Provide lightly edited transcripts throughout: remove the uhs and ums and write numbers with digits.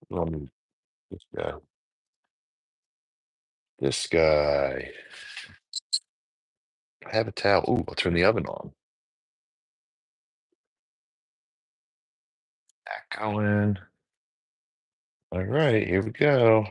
This guy. This guy. I have a towel. Ooh, I'll turn the oven on. That going. All right, here we go.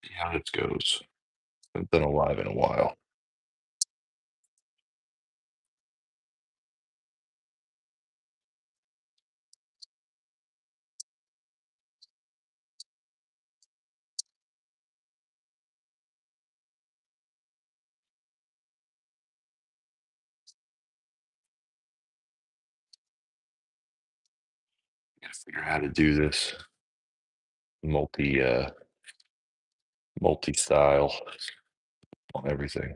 See how this goes. I've been alive in a while. Gotta figure out how to do this multi multi style on everything.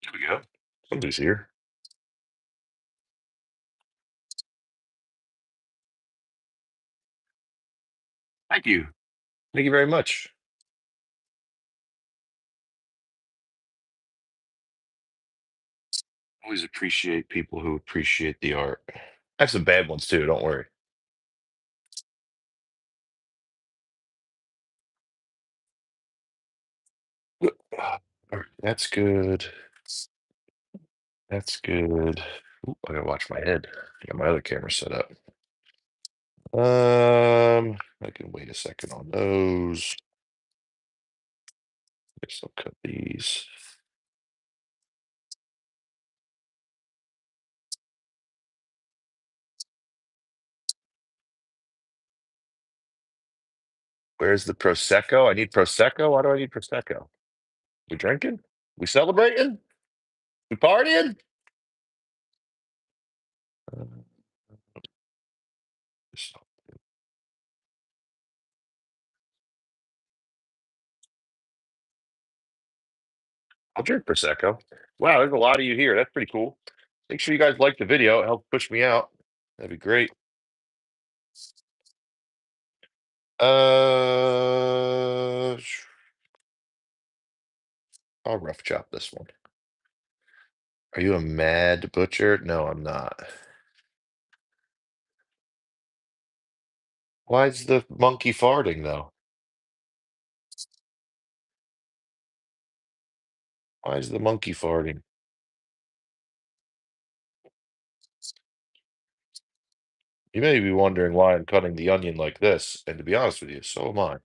There we go. Somebody's here. Thank you. Thank you very much. Always appreciate people who appreciate the art. I have some bad ones too, don't worry. All right, that's good. That's good. Ooh, I gotta watch my head. I got my other camera set up. I can wait a second on those. Guess I'll cut these. Where's the Prosecco? I need Prosecco? Why do I need Prosecco? We drinking? We celebrating? We partying? Uh, just- I'll drink Prosecco. Wow, there's a lot of you here. That's pretty cool. Make sure you guys like the video. It helps push me out. That'd be great. Sh- I'll rough chop this one. Are you a mad butcher? No, I'm not. Why is the monkey farting though? Why is the monkey farting? You may be wondering why I'm cutting the onion like this, and to be honest with you, so am I.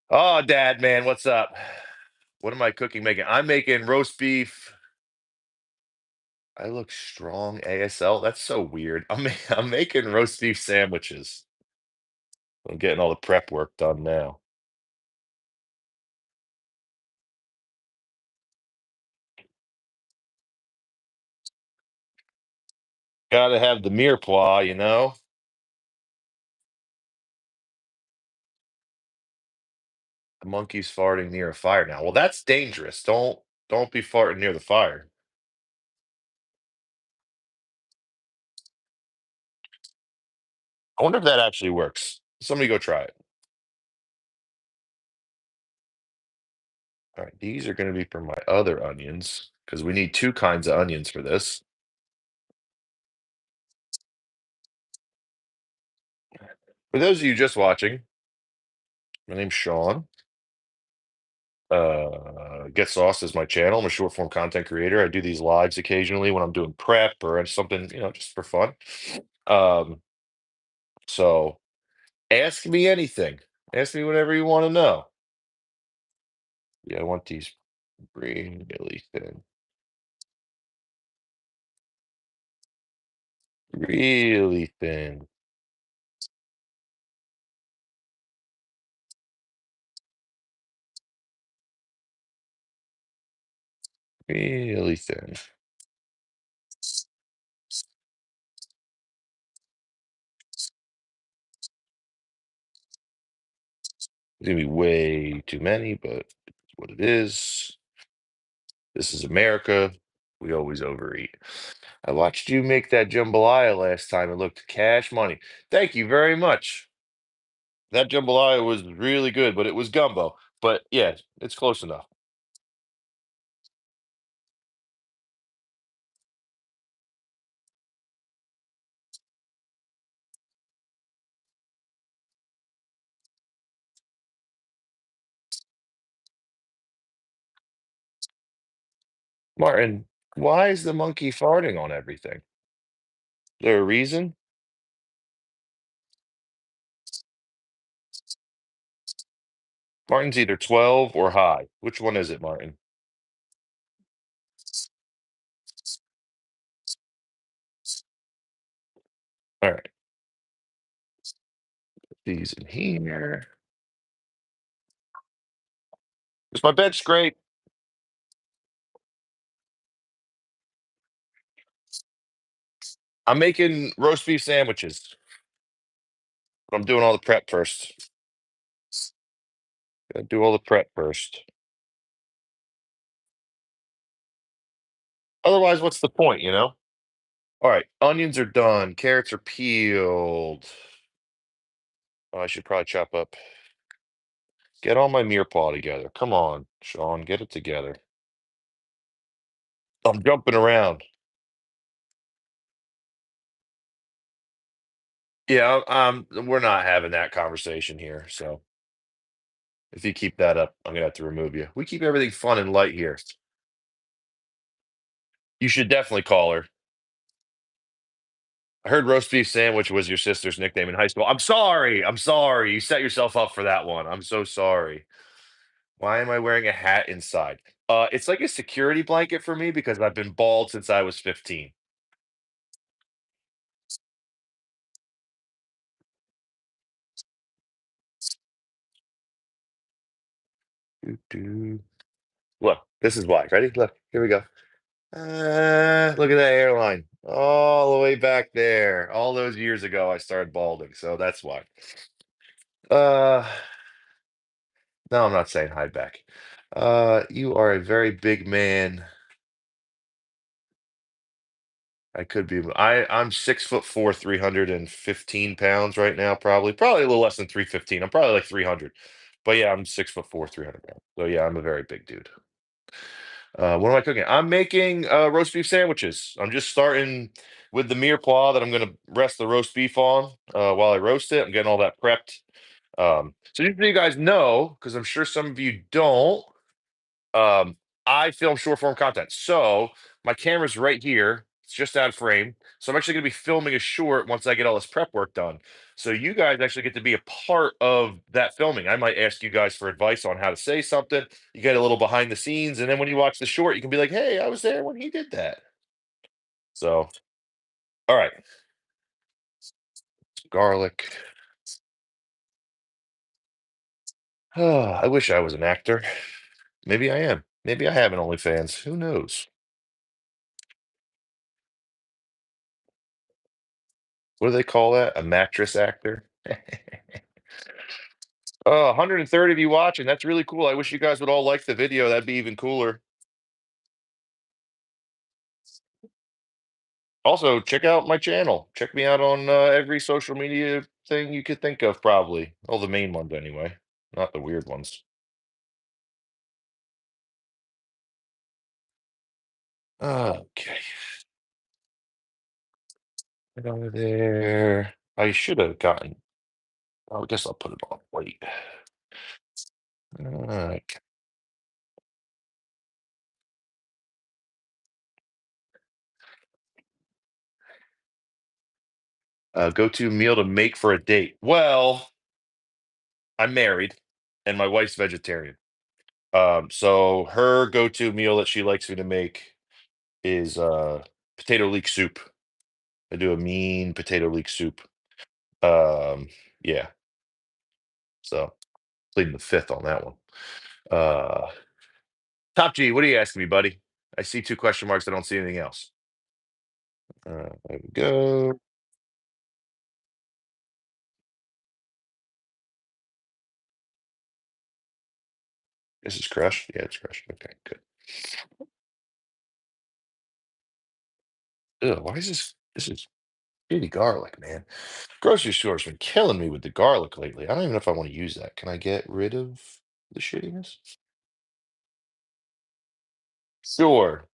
Oh, Dad, man, what's up? What am I cooking? Making? I'm making roast beef. I look strong ASL. That's so weird. I'm making roast beef sandwiches. I'm getting all the prep work done now. Gotta have the mirepoix, you know. The monkey's farting near a fire now. Well, that's dangerous. Don't be farting near the fire. I wonder if that actually works. Somebody go try it. All right, these are going to be for my other onions because we need two kinds of onions for this. For those of you just watching, my name's Sean. Get Sauce is my channel. I'm a short form content creator. I do these lives occasionally when I'm doing prep or something, just for fun. Um, so ask me anything. Ask me whatever you want to know. Yeah, I want these really thin. Really thin. Really thin. It's gonna be way too many, but it's what it is. This is America. We always overeat. I watched you make that jambalaya last time. It looked cash money. Thank you very much. That jambalaya was really good, but it was gumbo. But yeah, it's close enough. Martin, why is the monkey farting on everything? There a reason? Martin's either 12 or high. Which one is it, Martin? All right, these in here. Is my bed straight? I'm making roast beef sandwiches. I'm doing all the prep first. Gotta do all the prep first. Otherwise, what's the point, you know? All right, onions are done. Carrots are peeled. Oh, I should probably chop up. Get all my Mearpaw together. Come on, Sean, get it together. I'm jumping around. Yeah, we're not having that conversation here. So if you keep that up, I'm gonna have to remove you. We keep everything fun and light here. You should definitely call her. I heard roast beef sandwich was your sister's nickname in high school. I'm sorry. I'm sorry. You set yourself up for that one. I'm so sorry. Why am I wearing a hat inside? It's like a security blanket for me because I've been bald since I was 15. Doo, doo. Look, this is why. Ready? Look, here we go. Look at that hairline. All the way back there. All those years ago, I started balding, so that's why. Uh, no, I'm not saying hi back. You are a very big man. I could be. I'm 6'4", 315 pounds right now. Probably a little less than 315. I'm probably like 300, but yeah, I'm 6'4", 300 pounds. So yeah, I'm a very big dude. What am I cooking? I'm making roast beef sandwiches. I'm just starting with the mirepoix that I'm going to rest the roast beef on while I roast it. I'm getting all that prepped. So just so you guys know, because I'm sure some of you don't, um, I film short form content. So my camera's right here. It's just out of frame. So I'm actually going to be filming a short once I get all this prep work done. So you guys actually get to be a part of that filming. I might ask you guys for advice on how to say something. You get a little behind the scenes, and then when you watch the short, you can be like, "Hey, I was there when he did that." So, all right, garlic. I wish I was an actor. Maybe I am. Maybe I have an OnlyFans. Who knows? What do they call that? A mattress actor? 130 of you watching. That's really cool. I wish you guys would all like the video. That'd be even cooler. Also, check out my channel. Check me out on every social media thing you could think of, probably. All the main ones, anyway. Not the weird ones. Okay. Get over there. I should have gotten. I guess I'll put it on. Wait. Okay. Go-to meal to make for a date. Well, I'm married, and my wife's vegetarian. So her go-to meal that she likes me to make is potato leek soup. I do a mean potato leek soup. Um, yeah, so pleading the fifth on that one. Uh, Top G, what are you asking me, buddy? I see two question marks. I don't see anything else. There we go. This is crushed. Yeah, it's crushed. Okay, good. Ugh, why is this? This is shitty garlic, man. Grocery store's been killing me with the garlic lately. I don't even know if I want to use that. Can I get rid of the shittiness? Sure.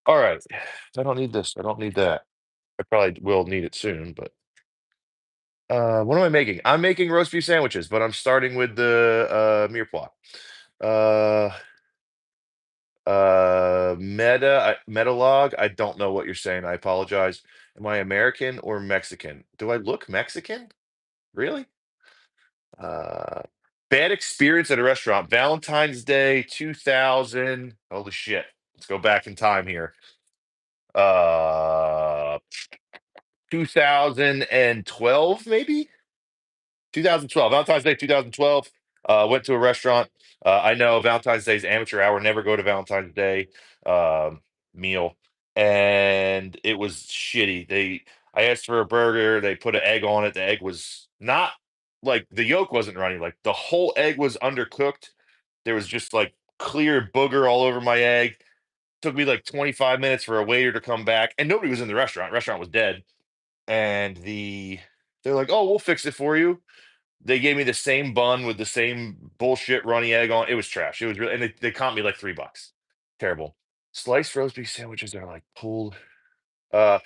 All right. I don't need this. I don't need that. I probably will need it soon, but what am I making? I'm making roast beef sandwiches, but I'm starting with the mirepoix. Uh Metalog. I don't know what you're saying. I apologize. Am I American or Mexican? Do I look Mexican? Really? Uh Bad experience at a restaurant. Valentine's Day 2000. Holy shit. Let's go back in time here. Uh 2012 maybe? 2012, Valentine's Day 2012. Went to a restaurant. I know Valentine's Day is amateur hour. Never go to Valentine's Day um, meal, and it was shitty. I asked for a burger. They put an egg on it. The egg was not like the yolk wasn't runny. Like the whole egg was undercooked. There was just like clear booger all over my egg. Took me like 25 minutes for a waiter to come back, and nobody was in the restaurant. Restaurant was dead, and they're like, "Oh, we'll fix it for you." They gave me the same bun with the same bullshit runny egg on. It was trash. It was really, and they comped me like $3. Terrible. Sliced roast beef sandwiches are like pulled. Uh,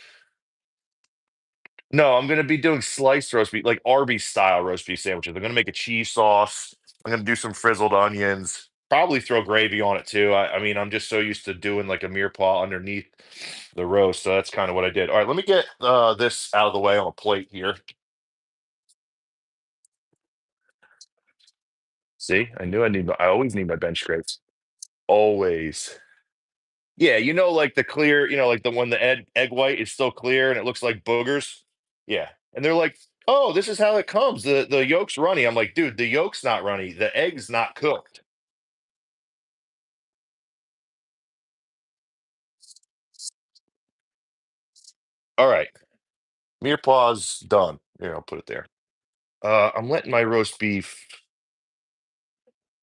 no, I'm gonna be doing sliced roast beef, like Arby's style roast beef sandwiches. I'm gonna make a cheese sauce. I'm gonna do some frizzled onions. Probably throw gravy on it too. I mean, I'm just so used to doing like a mirepoix underneath the roast, so that's kind of what I did. All right, let me get this out of the way on a plate here. See, I knew I need. I always need my bench scrapes. Always. Yeah, like the clear, like the one the egg white is still clear and it looks like boogers. Yeah. And they're like, "Oh, this is how it comes. The yolk's runny." I'm like, "Dude, the yolk's not runny. The egg's not cooked." All right. Mirepoix's done. Here, I'll put it there. I'm letting my roast beef.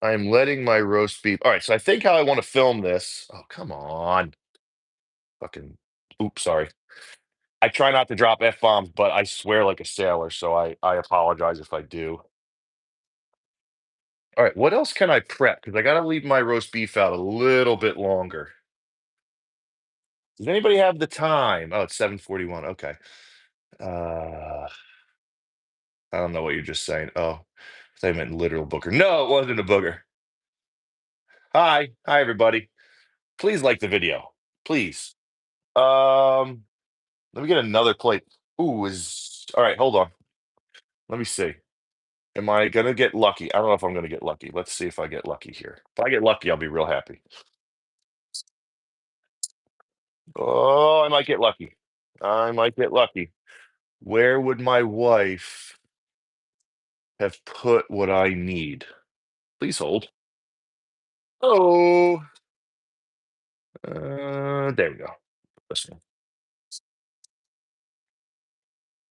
I'm letting my roast beef. All right, so I think how I want to film this. Oh, come on. Fucking oops, sorry. I try not to drop F bombs, but I swear like a sailor, so I apologize if I do. All right, what else can I prep? Because I gotta leave my roast beef out a little bit longer. Does anybody have the time? Oh, it's 7:41. Okay. Uh, I don't know what you're just saying. Oh, I thought you meant literal booger. No, it wasn't a booger. Hi. Hi, everybody. Please like the video. Please. Um, Let me get another plate. Ooh, is all right, hold on. Let me see. Am I gonna get lucky? I don't know if I'm gonna get lucky. Let's see if I get lucky here. If I get lucky, I'll be real happy. Oh, I might get lucky. I might get lucky. Where would my wife have put what I need? Please hold. Oh, there we go. Listen,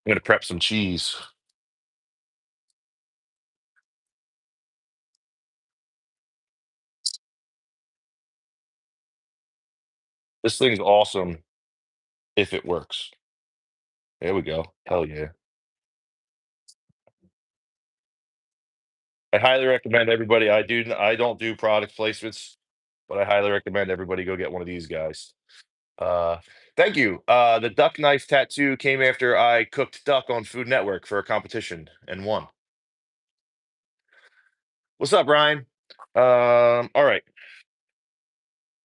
I'm gonna prep some cheese. This thing's awesome if it works. There we go. Hell yeah. I highly recommend everybody. I don't do product placements, but I highly recommend everybody go get one of these guys. Uh, Thank you. The duck knife tattoo came after I cooked duck on Food Network for a competition and won. What's up, Ryan? All right,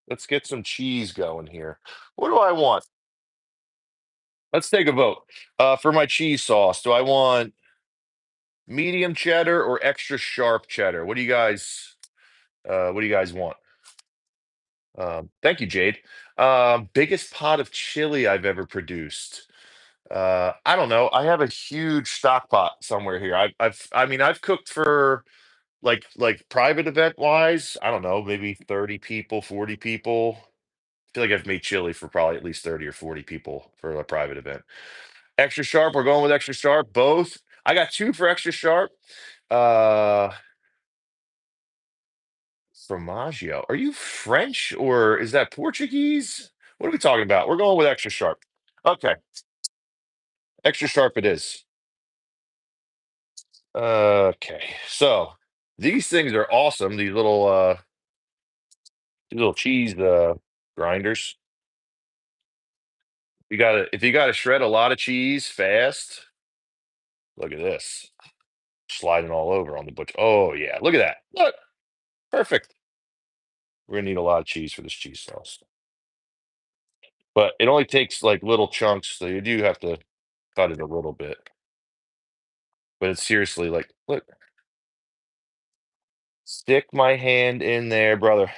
let's get some cheese going here. What do I want? Let's take a vote. For my cheese sauce, do I want medium cheddar or extra sharp cheddar? What do you guys want? Thank you, Jade. Biggest pot of chili I've ever produced. I don't know. I have a huge stock pot somewhere here. I mean, I've cooked for like private event wise. I don't know, maybe 30 people, 40 people. I feel like I've made chili for probably at least 30 or 40 people for a private event. Extra sharp. We're going with extra sharp. Both. I got two for extra sharp. Uh, Formaggio. Are you French or is that Portuguese? What are we talking about? We're going with extra sharp. Okay, extra sharp it is. Okay, so these things are awesome. These little cheese grinders. You gotta if you gotta shred a lot of cheese fast. Look at this sliding all over on the butcher. Oh yeah, look at that. Look, perfect. We're gonna need a lot of cheese for this cheese sauce, but it only takes like little chunks, so you do have to cut it a little bit. But it's seriously like, look, stick my hand in there, brother.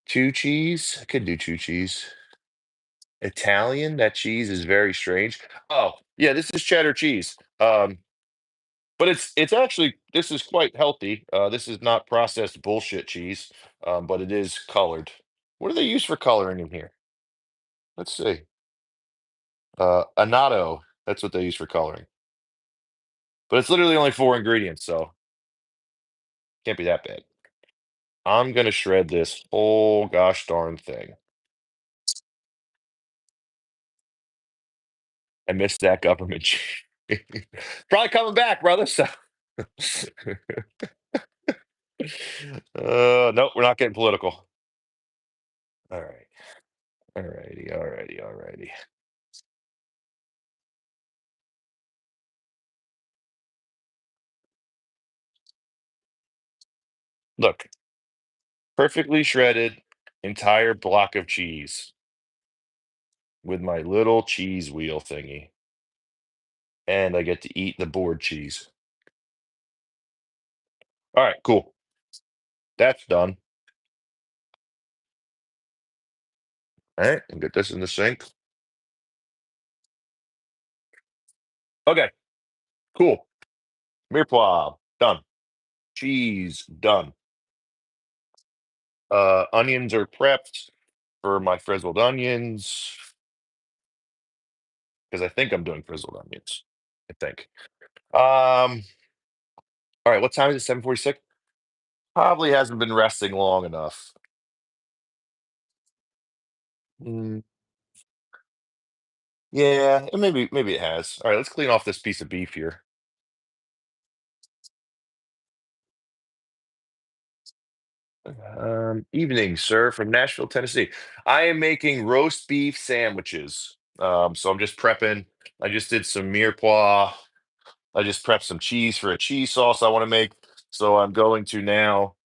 Two cheese? I could do two cheese. Italian, that cheese is very strange. Oh, yeah, this is cheddar cheese. But it's actually this is quite healthy. This is not processed bullshit cheese, but it is colored. What do they use for coloring in here? Let's see. Annatto. That's what they use for coloring. But it's literally only four ingredients, so can't be that bad. I'm gonna shred this whole gosh darn thing. I missed that government. Probably coming back, brother. So, nope, we're not getting political. All right, all righty, all righty, all righty. Look, perfectly shredded entire block of cheese with my little cheese wheel thingy, and I get to eat the board cheese. All right, cool. That's done. All right, and get this in the sink. Okay, cool. Mirepoix done. Cheese done. Onions are prepped for my frizzled onions because I think I'm doing frizzled onions. I think. All right. What time is it? 7:46. Probably hasn't been resting long enough. Mm, yeah, maybe it has. All right. Let's clean off this piece of beef here. Evening, sir, from Nashville, Tennessee. I am making roast beef sandwiches. So I'm just prepping. I just did some mirepoix. I just prepped some cheese for a cheese sauce I want to make. So I'm going to now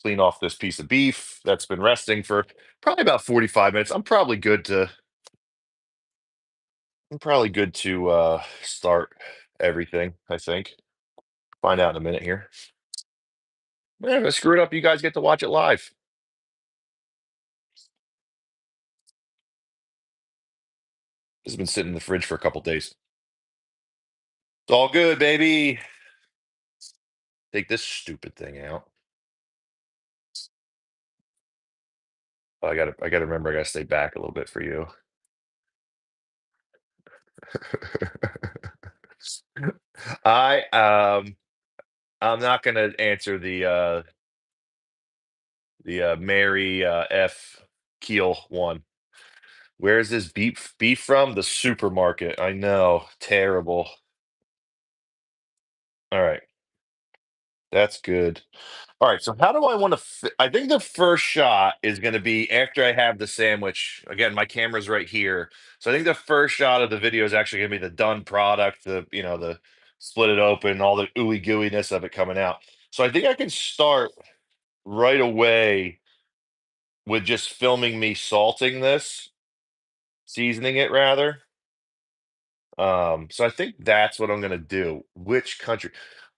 clean off this piece of beef that's been resting for probably about 45 minutes. I'm probably good to start everything, I think. Find out in a minute here. Man, if I screw it up, you guys get to watch it live. This has been sitting in the fridge for a couple days. It's all good, baby. Take this stupid thing out. Oh, I gotta remember I gotta stay back a little bit for you. I I'm not gonna answer the Mary F Keel one. Where's this beef from? The supermarket. I know. Terrible. All right. That's good. All right. So how do I want to I think the first shot is going to be after I have the sandwich. Again, my camera's right here. So I think the first shot of the video is actually going to be the done product, the split it open, all the ooey gooiness of it coming out. So I think I can start right away with just filming me salting this, seasoning it rather. So I think that's what I'm gonna do. Which country?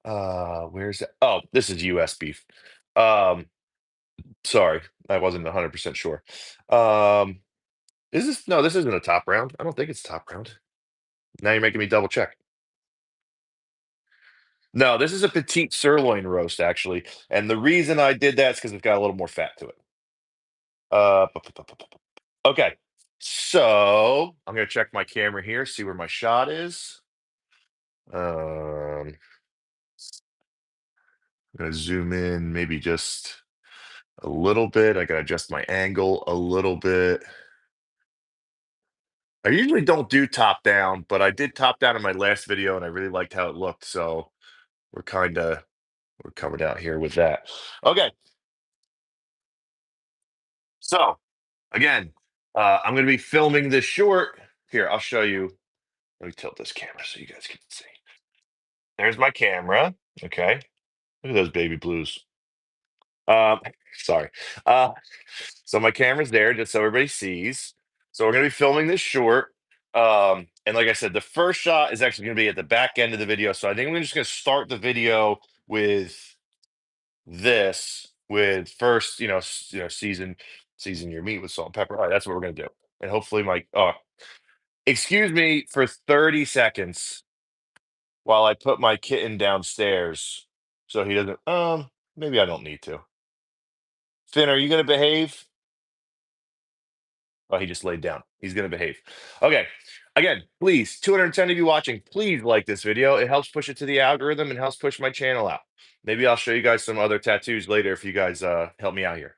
Where's that? Oh, this is US beef. Um, sorry, I wasn't 100% sure. Um, is this no, this isn't a top round. I don't think it's top round. Now you're making me double check. No, this is a petite sirloin roast, actually. And the reason I did that is because it's got a little more fat to it. Okay. So I'm gonna check my camera here, see where my shot is. Um I'm gonna zoom in maybe just a little bit. I gotta adjust my angle a little bit. I usually don't do top down, but I did top down in my last video and I really liked how it looked. So we're kind of we're coming out here with that. Okay, so again, I'm going to be filming this short. Here, I'll show you. Let me tilt this camera so you guys can see. There's my camera. Okay, look at those baby blues. Um, sorry. Uh, so my camera's there just so everybody sees. So we're going to be filming this short. And like I said, the first shot is actually going to be at the back end of the video. So I think we're just going to start the video with this with first, season your meat with salt and pepper. All right, that's what we're gonna do. And hopefully my excuse me for 30 seconds while I put my kitten downstairs so he doesn't maybe I don't need to. Finn, are you gonna behave? Oh, he just laid down. He's gonna behave. Okay. Again, please, 210 of you watching, please like this video. It helps push it to the algorithm and helps push my channel out. Maybe I'll show you guys some other tattoos later if you guys help me out here.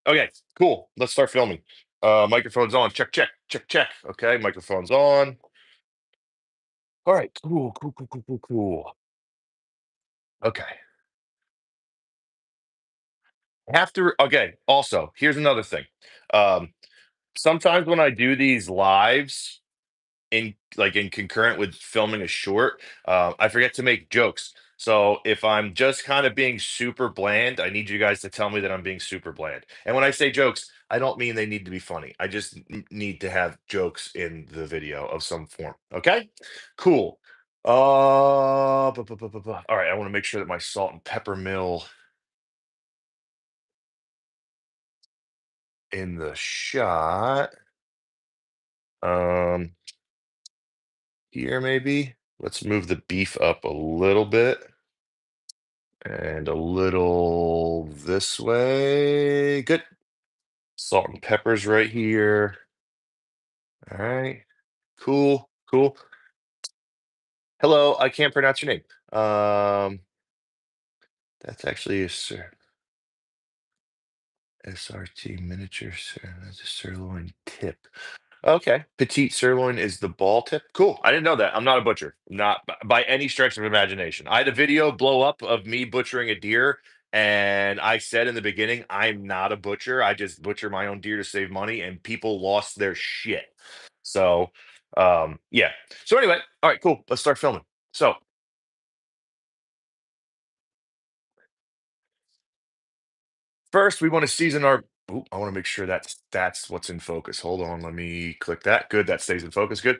Okay, cool. Let's start filming. Microphone's on. Check, check, check, check. Okay, microphone's on. All right, cool, cool, cool, cool, cool, cool. Okay. Have to okay, also, here's another thing. Um, Sometimes when I do these lives, in concurrent with filming a short, I forget to make jokes. So if I'm just kind of being super bland, I need you guys to tell me that I'm being super bland. And when I say jokes, I don't mean they need to be funny. I just need to have jokes in the video of some form. Okay, cool. All right. I want to make sure that my salt and pepper mill in the shot. Um, Here maybe. Let's move the beef up a little bit. And a little this way. Good. Salt and peppers right here. All right. Cool. Cool. Hello. I can't pronounce your name. That's actually a SRT miniature that's a sirloin tip. Okay. Petite sirloin is the ball tip. Cool. I didn't know that. I'm not a butcher. Not by any stretch of imagination. I had a video blow up of me butchering a deer, and I said in the beginning, I'm not a butcher. I just butcher my own deer to save money, and people lost their shit. So, yeah. So anyway, all right, cool. Let's start filming. So first, we want to season our. Ooh, I want to make sure that's what's in focus. Hold on, let me click that. Good, that stays in focus. Good.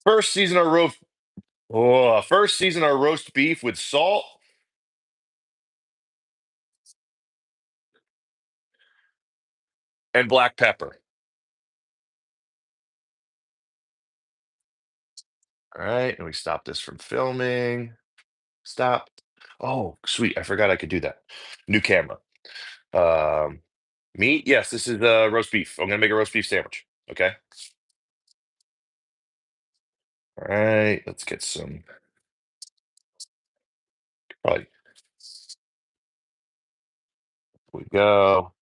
First, season our roast. Oh, first season our roast beef with salt and black pepper. All right, and we stop this from filming. Stop. Oh, sweet! I forgot I could do that. New camera. Um, Meat. Yes, this is roast beef. I'm gonna make a roast beef sandwich. Okay. All right. Let's get some. Probably. We go.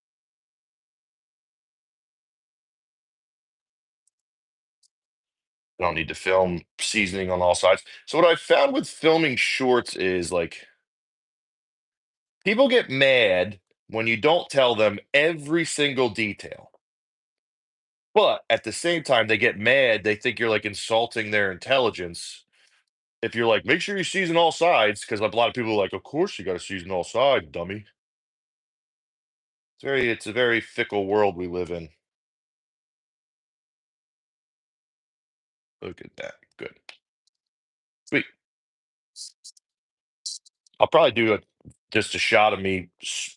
I don't need to film seasoning on all sides. So what I found with filming shorts is like people get mad when you don't tell them every single detail. But at the same time, they get mad. They think you're like insulting their intelligence. If you're like, make sure you season all sides, because a lot of people are like, of course you got to season all sides, dummy. It's a very fickle world we live in. Look at that. Good. Sweet. I'll probably do just a shot of me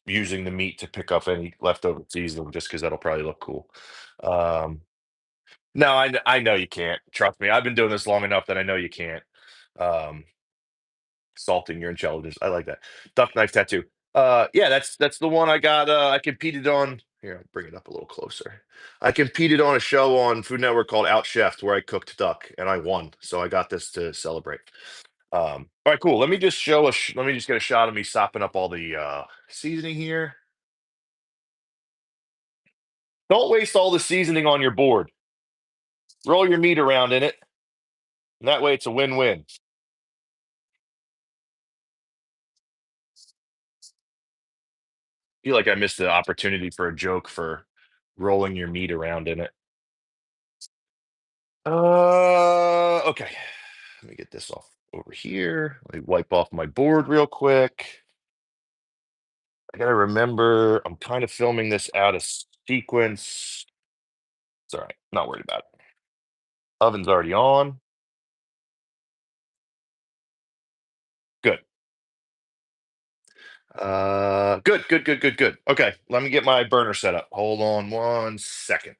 using the meat to pick up any leftover seasoning, just because that'll probably look cool. Um, no, I know you can't. Trust me. I've been doing this long enough that I know you can't. Um, Salting your intelligence. I like that. Duck knife tattoo. Yeah, that's the one I got. I competed on. Here, I'll bring it up a little closer. I competed on a show on Food Network called Out Chef, where I cooked duck and I won. So I got this to celebrate. All right, cool. Let me just let me just get a shot of me sopping up all the seasoning here. Don't waste all the seasoning on your board. Roll your meat around in it. And that way it's a win-win. Feel like I missed the opportunity for a joke for rolling your meat around in it. Okay. Let me get this off over here. Let me wipe off my board real quick. I gotta remember I'm kind of filming this out of sequence. It's all right. Not worried about it. Oven's already on. Good. Good. Okay, let me get my burner set up. Hold on 1 second.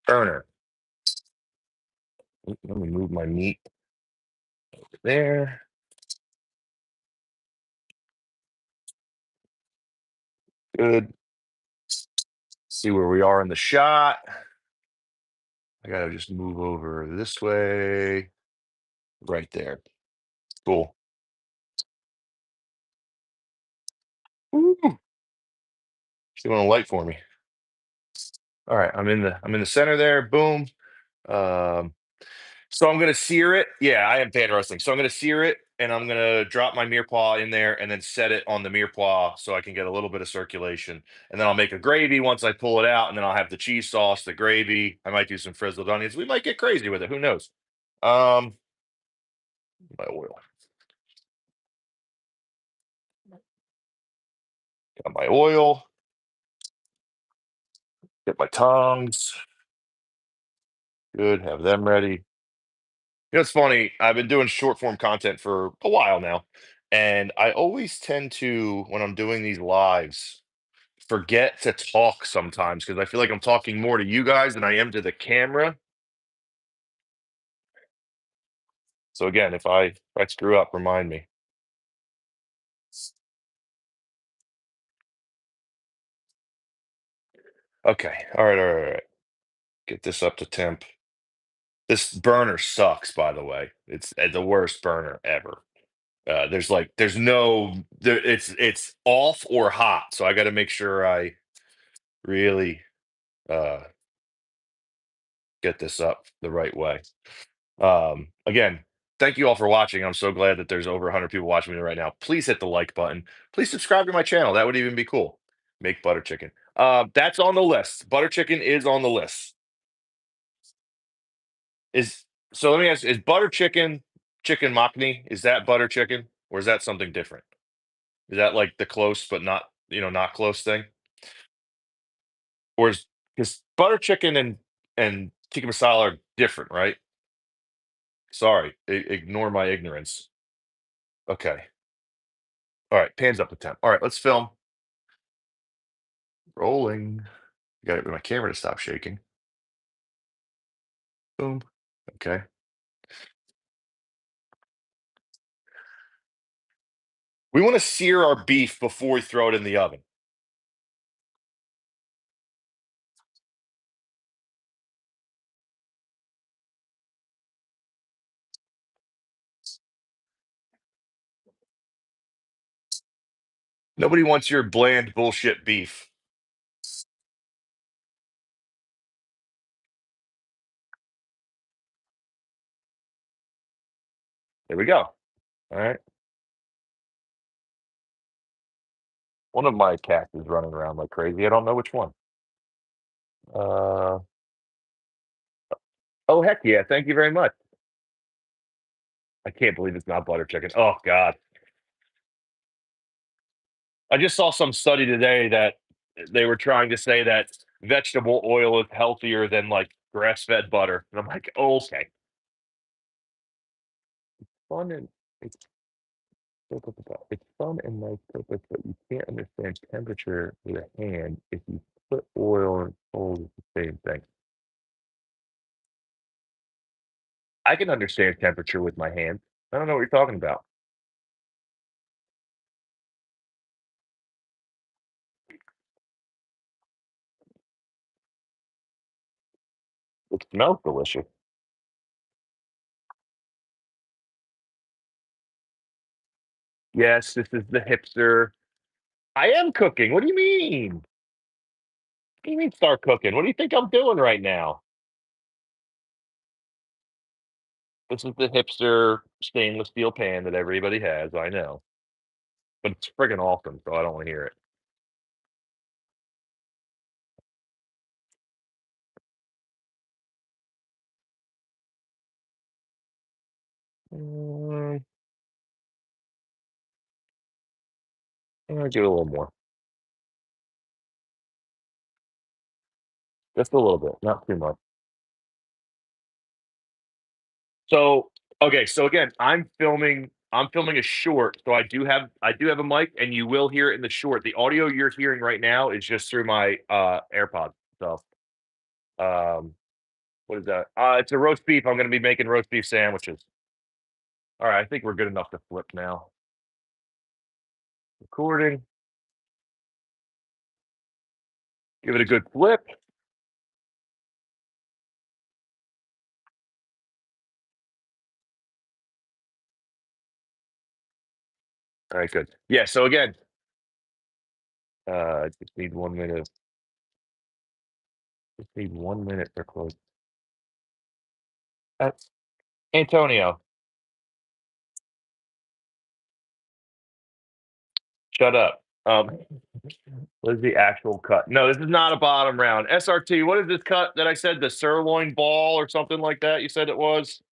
Burner. Let me move my meat there. Good. See where we are in the shot. I gotta just move over this way. Right there. Cool. Ooh, she want a light for me. All right, I'm in the center there. Boom. Um, so I'm gonna sear it. Yeah, I am pan roasting. So I'm gonna sear it, and I'm gonna drop my mirepoix in there, and then set it on the mirepoix so I can get a little bit of circulation. And then I'll make a gravy once I pull it out, and then I'll have the cheese sauce, the gravy. I might do some frizzled onions. We might get crazy with it. Who knows? Um, my oil. Got my oil. Get my tongs. Good. Have them ready. It's funny. I've been doing short form content for a while now, and I always tend to, when I'm doing these lives, forget to talk sometimes because I feel like I'm talking more to you guys than I am to the camera. So again, if I screw up, remind me. Okay. All right. Get this up to temp. This burner sucks, by the way. It's the worst burner ever. There's no there. It's off or hot, so I got to make sure I really uh get this up the right way. Again, thank you all for watching. I'm so glad that there's over 100 people watching me right now. Please hit the like button. Please subscribe to my channel. That would even be cool. Make butter chicken. That's on the list. Butter chicken is on the list. Is so let me ask, is butter chicken makni? Is that butter chicken? Or is that something different? Is that like the close but not, not close thing? Or is because butter chicken and tikka masala are different, right? Sorry, ignore my ignorance. Okay. All right, pans up to temp. All right, let's film. Rolling. Got to get my camera to stop shaking. Boom. Okay. We want to sear our beef before we throw it in the oven. Nobody wants your bland bullshit beef. There we go. All right. One of my cats is running around like crazy. I don't know which one. Uh, oh, heck yeah. Thank you very much. I can't believe it's not butter chicken. Oh, God. I just saw some study today that they were trying to say that vegetable oil is healthier than like grass fed butter. And I'm like, oh, okay. Fun and it's it's fun and nice purpose, but you can't understand temperature with a hand if you put oil and cold is the same thing. I can understand temperature with my hand. I don't know what you're talking about. It smells delicious. Yes, this is the hipster. I am cooking. What do you mean? What do you mean start cooking? What do you think I'm doing right now? This is the hipster stainless steel pan that everybody has. I know, but it's friggin' awesome. So I don't want to hear it. Mm, I'm gonna give it a little more, just a little bit, not too much. So, okay, so again, I'm filming a short, so I do have a mic, and you will hear it in the short. The audio you're hearing right now is just through my, AirPods. So, um, what is that? It's a roast beef. I'm gonna be making roast beef sandwiches. Alright, I think we're good enough to flip now. Recording, give it a good flip. Alright, good. Yeah, so again, just need 1 minute. Just need 1 minute for close. Uh, Antonio, shut up. What is the actual cut? No, this is not a bottom round. SRT, what is this cut that I said? The sirloin ball or something like that? You said it was?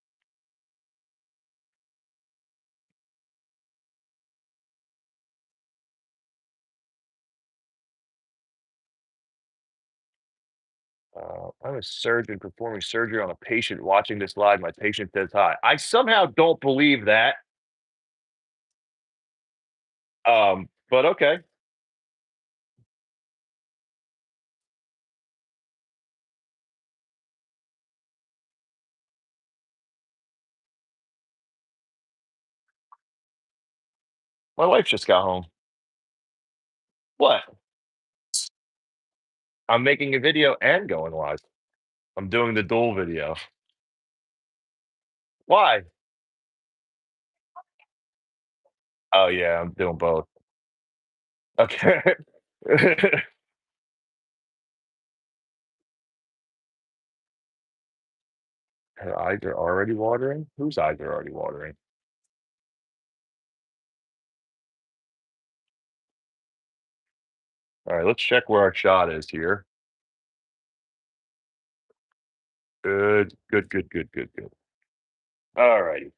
I'm a surgeon performing surgery on a patient watching this live. My patient says hi. I somehow don't believe that. But okay. My wife just got home. What? I'm making a video and going live. I'm doing the dual video. Why? Oh yeah, I'm doing both. Okay. Her eyes are already watering? Whose eyes are already watering? All right, let's check where our shot is here. Good, good, good, good, good, good. All righty.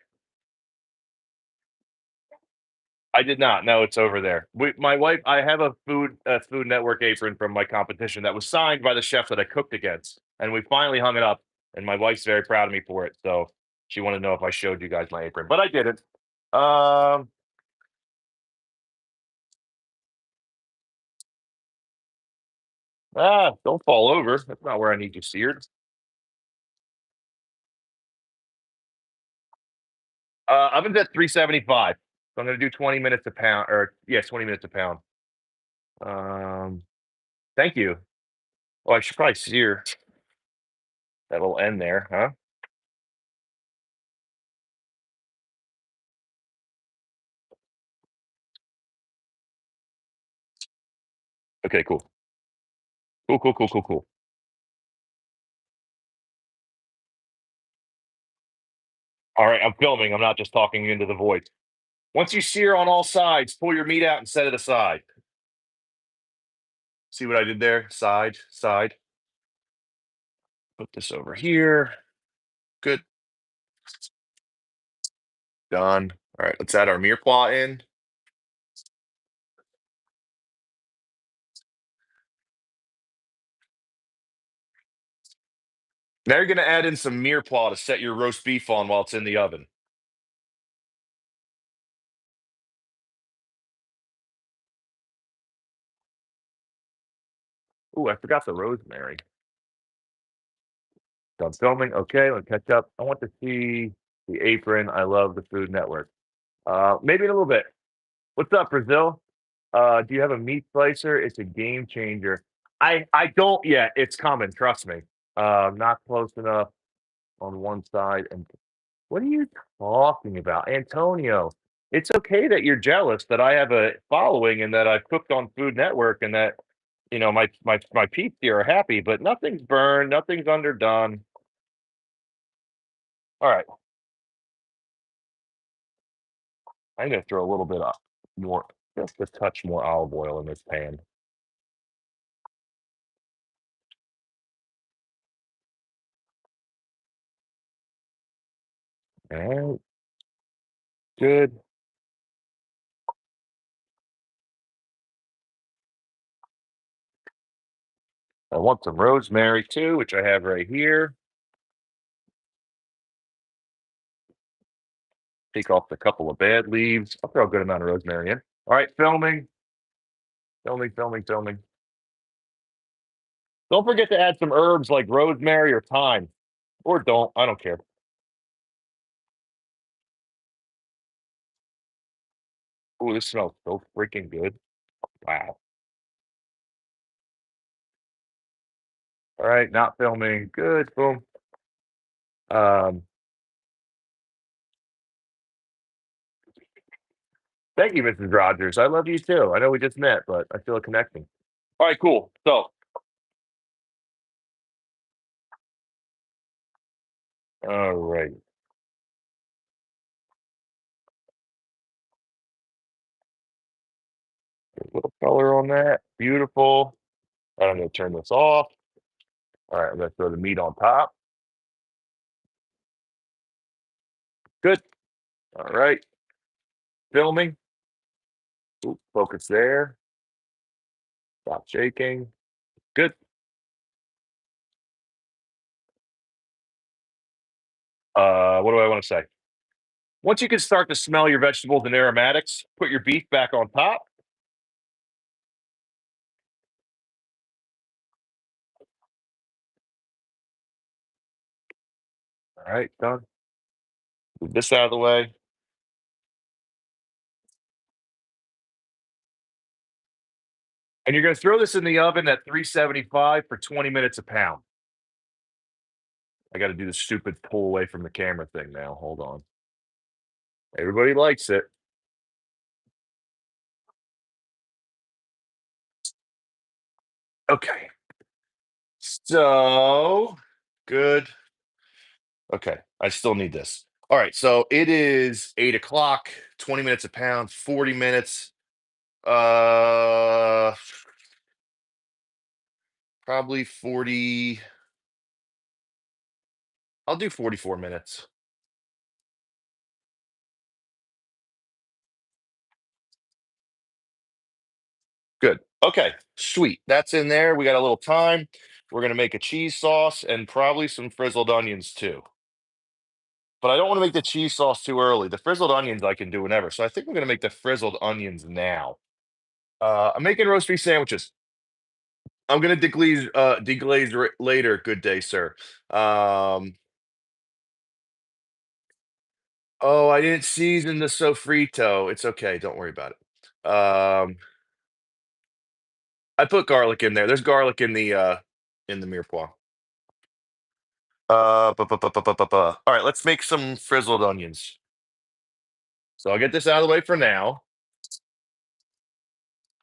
I did not. No, it's over there. My wife, I have a Food Network apron from my competition that was signed by the chef that I cooked against, and we finally hung it up. And my wife's very proud of me for it. So she wanted to know if I showed you guys my apron, but I didn't. Um, don't fall over. That's not where I need you seared. Oven's at 375. So I'm gonna do 20 minutes a pound, or yeah, 20 minutes a pound. Um, thank you. Oh, I should probably sear that little end there, huh? Okay, cool. Cool, cool, cool, cool, cool. All right, I'm filming. I'm not just talking into the void. Once you sear on all sides, pull your meat out and set it aside. See what I did there? Side, side. Put this over here. Good. Done. All right, let's add our mirepoix in. Now you're gonna add in some mirepoix to set your roast beef on while it's in the oven. Ooh, I forgot the rosemary. Done filming. Okay, let's catch up. I want to see the apron. I love the Food Network. Maybe in a little bit. What's up, Brazil? Do you have a meat slicer? It's a game changer. I don't yet. It's coming. Trust me. Not close enough on one side. And what are you talking about, Antonio? It's okay that you're jealous that I have a following and that I've cooked on Food Network and that my peeps here are happy, but nothing's burned, nothing's underdone. All right, I'm gonna throw a little bit of more, just a touch more olive oil in this pan. All right, good. I want some rosemary too, which I have right here. Take off the couple of bad leaves. I'll throw a good amount of rosemary in. All right, filming, filming, filming, filming. Don't forget to add some herbs like rosemary or thyme, or don't. I don't care. Ooh, this smells so freaking good. Wow. All right, not filming. Good. Boom. Um, Thank you, Mrs. Rogers. I love you too. I know we just met, but I feel a connection. All right, cool. So, all right, a little color on that. Beautiful. All right, I'm gonna turn this off. All right, I'm gonna throw the meat on top. Good. All right, filming. Ooh, focus there. Stop shaking. Good. What do I want to say? Once you can start to smell your vegetables and aromatics, put your beef back on top. All right, done. Move this out of the way. And you're going to throw this in the oven at 375 for 20 minutes a pound. I got to do the stupid pull away from the camera thing now. Hold on. Everybody likes it. Okay. So good. Okay. I still need this. All right. So it is 8 o'clock, 20 minutes a pound, 40 minutes. Uh, Probably 40. I'll do 44 minutes. Good. Okay. Sweet. That's in there. We got a little time. We're going to make a cheese sauce and probably some frizzled onions too. But I don't want to make the cheese sauce too early. The frizzled onions I can do whenever. So I think we're going to make the frizzled onions now. I'm making roast beef sandwiches. I'm going to deglaze later. Good day, sir. Um, oh, I didn't season the sofrito. It's okay. Don't worry about it. I put garlic in there. There's garlic in the mirepoix. All right, let's make some frizzled onions. So I'll get this out of the way for now.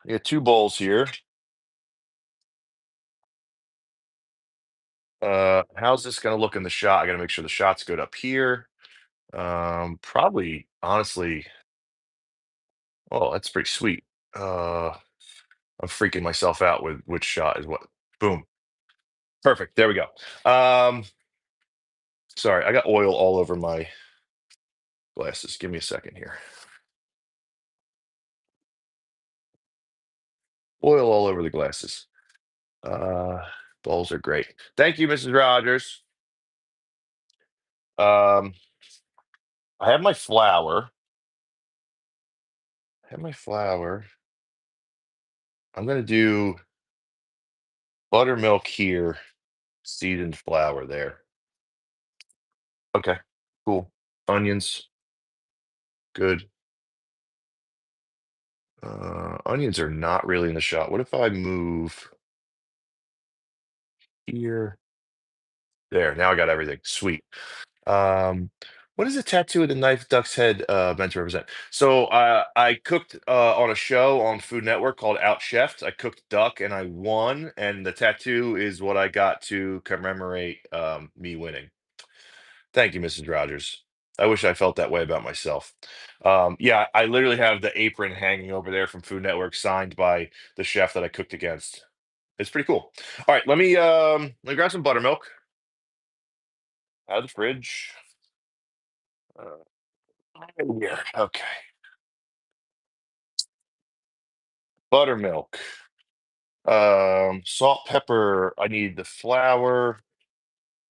I got two bowls here. How's this gonna look in the shot? I gotta make sure the shot's good up here. Probably, honestly, oh, that's pretty sweet. Uh, I'm freaking myself out with which shot is what. Boom, perfect. There we go. Um, Sorry, I got oil all over my glasses. Give me a second here. Oil all over the glasses. Uh, Bowls are great. Thank you, Mrs. Rogers. Um, I have my flour. I have my flour. I'm gonna do buttermilk here, seasoned flour there. Okay, cool. Onions, good. Onions are not really in the shot. What if I move here? There, now I got everything. Sweet. Um, what is a tattoo of the knife duck's head meant to represent? So I cooked on a show on Food Network called Out Chefed. I cooked duck and I won, and the tattoo is what I got to commemorate me winning. Thank you, Mrs. Rogers. I wish I felt that way about myself. Yeah, I literally have the apron hanging over there from Food Network, signed by the chef that I cooked against. It's pretty cool. All right, let me grab some buttermilk out of the fridge. Uh, Here, okay. Buttermilk. Salt, pepper. I need the flour.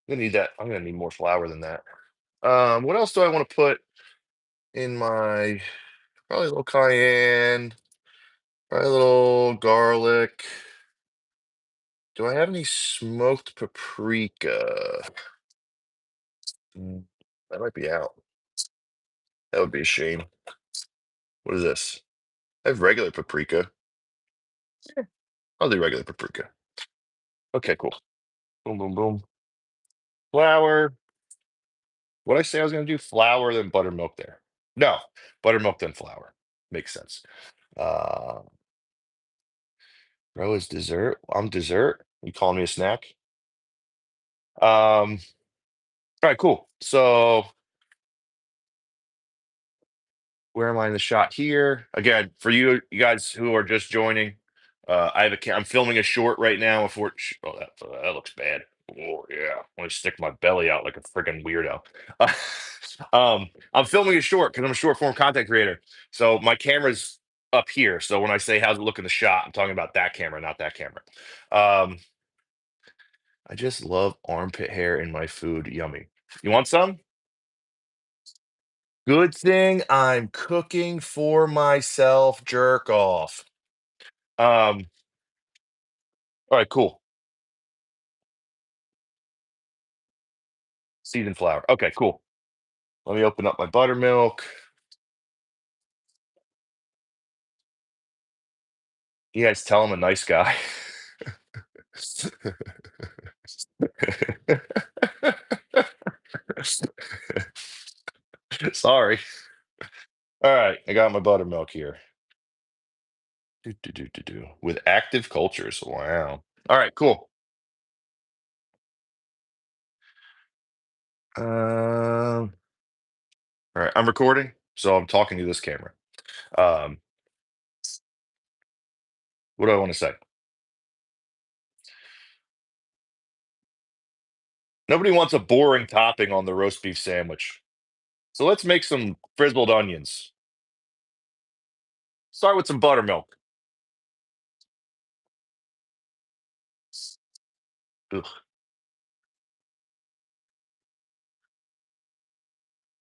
I'm gonna need that. I'm gonna need more flour than that. What else do I want to put in my? Probably a little cayenne. Probably a little garlic. Do I have any smoked paprika? Mm, that might be out. That would be a shame. What is this? I have regular paprika. I'll do regular paprika. Okay, cool. Boom, boom, boom. Flour. What I say I was gonna do? Flour, then buttermilk there. No, buttermilk, then flour. Makes sense. Uh, bro is dessert. I'm dessert. You calling me a snack? All right, cool. So where am I in the shot here? Again, for you guys who are just joining, I'm filming a short right now. Oh, that looks bad. Oh yeah, I'm gonna stick my belly out like a freaking weirdo. I'm filming a short because I'm a short form content creator. So my camera's up here. So when I say how's it look in the shot, I'm talking about that camera, not that camera. Um, I just love armpit hair in my food. Yummy. You want some? Good thing I'm cooking for myself, jerk off. Um, all right, cool. Seasoned flour. Okay, cool. Let me open up my buttermilk. You guys tell I'm a nice guy. Sorry. All right, I got my buttermilk here. With active cultures. Wow. All right, cool. Um, all right, I'm recording, so I'm talking to this camera. Um, what do I want to say? Nobody wants a boring topping on the roast beef sandwich. So let's make some frizzled onions. Start with some buttermilk. Ugh,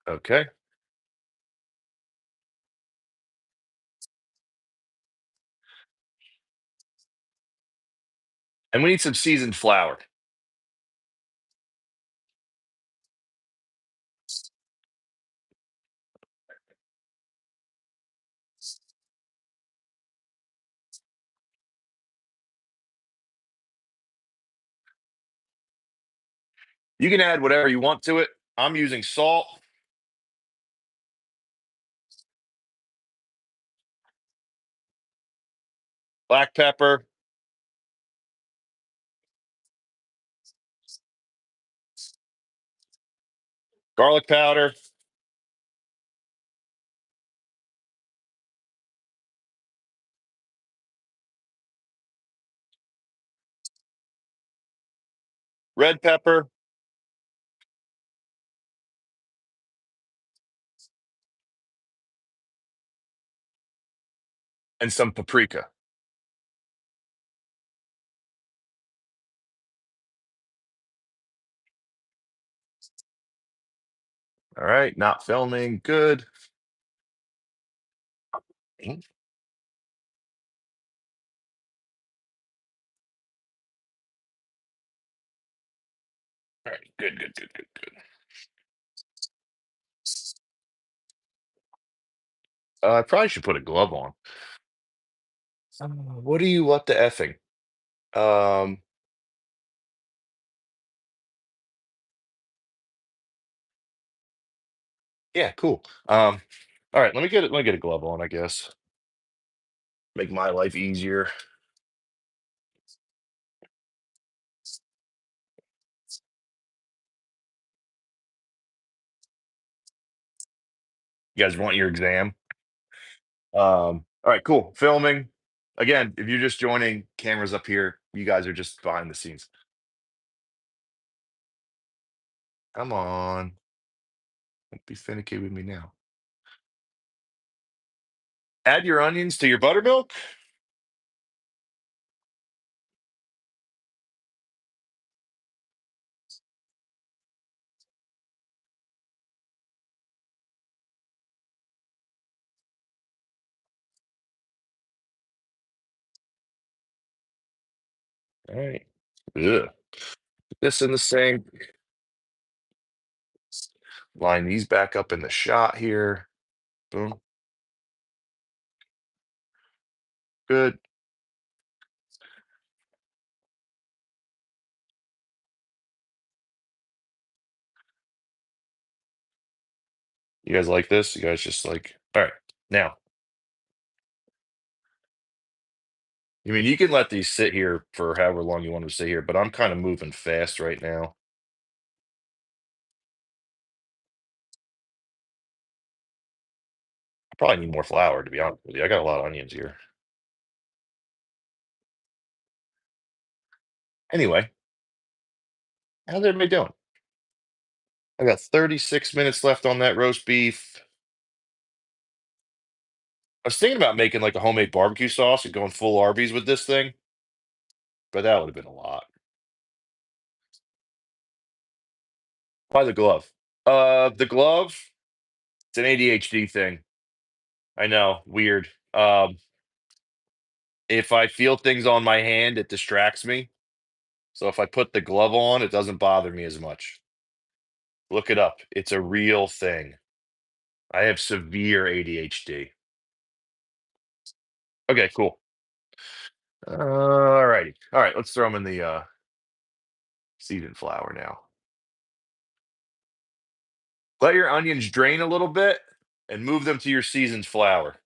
okay. And we need some seasoned flour. You can add whatever you want to it. I'm using salt, black pepper, garlic powder, red pepper, and some paprika. All right, not filming. Good. Mm, all right, good, good, good, good, good. I probably should put a glove on. What do you what the effing? Um, Yeah, cool. All right, let me get a glove on, I guess. Make my life easier. You guys want your exam? All right, cool. Filming. Again, if you're just joining, cameras up here. You guys are just behind the scenes. Come on. Don't be finicky with me now. Add your onions to your buttermilk. All right. Ugh. Put this in the sink. Line these back up in the shot here. Boom. Good. You guys like this? You guys just like, all right. Now, I mean, you can let these sit here for however long you want them to sit here, but I'm kind of moving fast right now. I probably need more flour, to be honest with you. I got a lot of onions here. Anyway, how's everybody doing? I got 36 minutes left on that roast beef. I was thinking about making like a homemade barbecue sauce and going full Arby's with this thing, but that would have been a lot. Buy the glove. The glove, it's an ADHD thing. I know, weird. If I feel things on my hand, it distracts me. So if I put the glove on, it doesn't bother me as much. Look it up. It's a real thing. I have severe ADHD. Okay, cool. All righty. All right, let's throw them in the seasoned flour now. Let your onions drain a little bit and move them to your seasoned flour.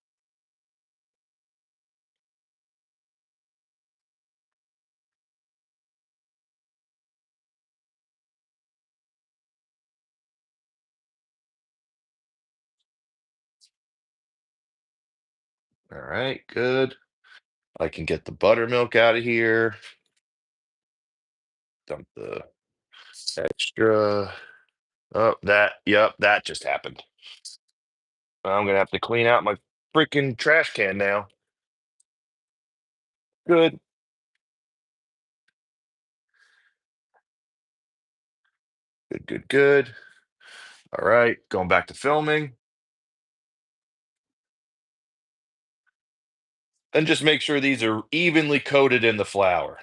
All right, good. I can get the buttermilk out of here. Dump the extra. Oh, yep, that just happened. I'm gonna have to clean out my freaking trash can now. Good, good, good, good. All right, going back to filming. And just make sure these are evenly coated in the flour.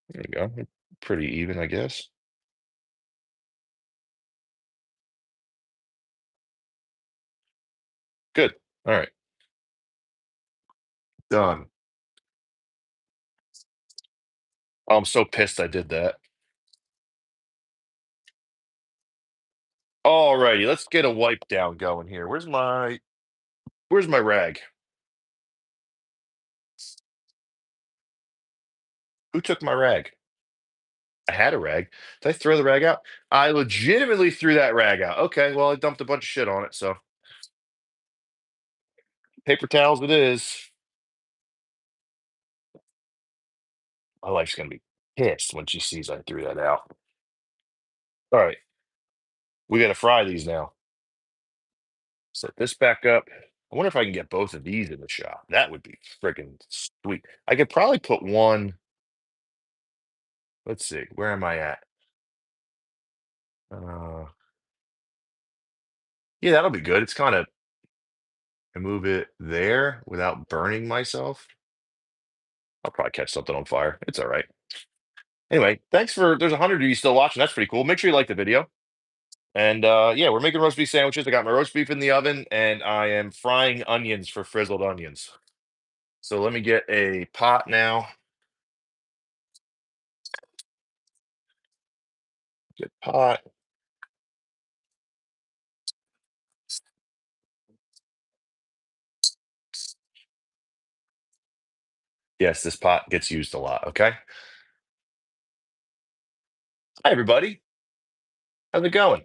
There you go. Pretty even, I guess. Good. All right, done. Oh, I'm so pissed I did that. All righty, let's get a wipe down going here. Where's my rag? Who took my rag? I had a rag. Did I throw the rag out? I legitimately threw that rag out. Okay, well, I dumped a bunch of shit on it, so paper towels it is. My wife's gonna be pissed when she sees I threw that out. All right, we gotta fry these now. Set this back up. I wonder if I can get both of these in the shop. That would be freaking sweet. I could probably put one. Let's see, where am I at? Uh, yeah, that'll be good. It's kind of, I move it there without burning myself. I'll probably catch something on fire. It's all right. Anyway, thanks for there's 100 of you still watching. That's pretty cool. Make sure you like the video. And yeah, we're making roast beef sandwiches. I got my roast beef in the oven and I am frying onions for frizzled onions. So let me get a pot now. Get pot. Yes, this pot gets used a lot. Okay. Hi, everybody. How's it going?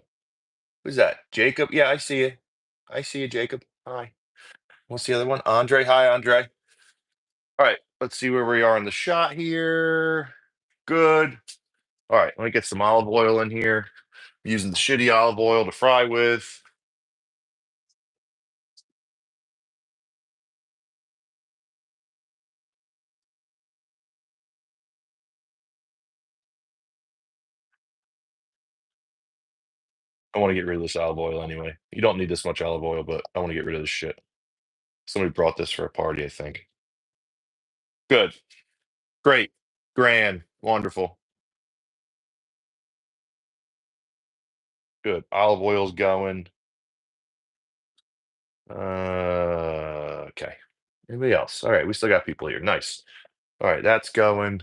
Who's that? Jacob? Yeah, I see you. I see you, Jacob. Hi. What's the other one? Andre. Hi, Andre. All right. Let's see where we are in the shot here. Good. All right. Let me get some olive oil in here. I'm using the shitty olive oil to fry with. I want to get rid of this olive oil anyway. You don't need this much olive oil, but I want to get rid of this shit. Somebody brought this for a party, I think. Good. Great. Grand. Wonderful. Good. Olive oil's going. Okay. Anybody else? All right. We still got people here. Nice. All right. That's going.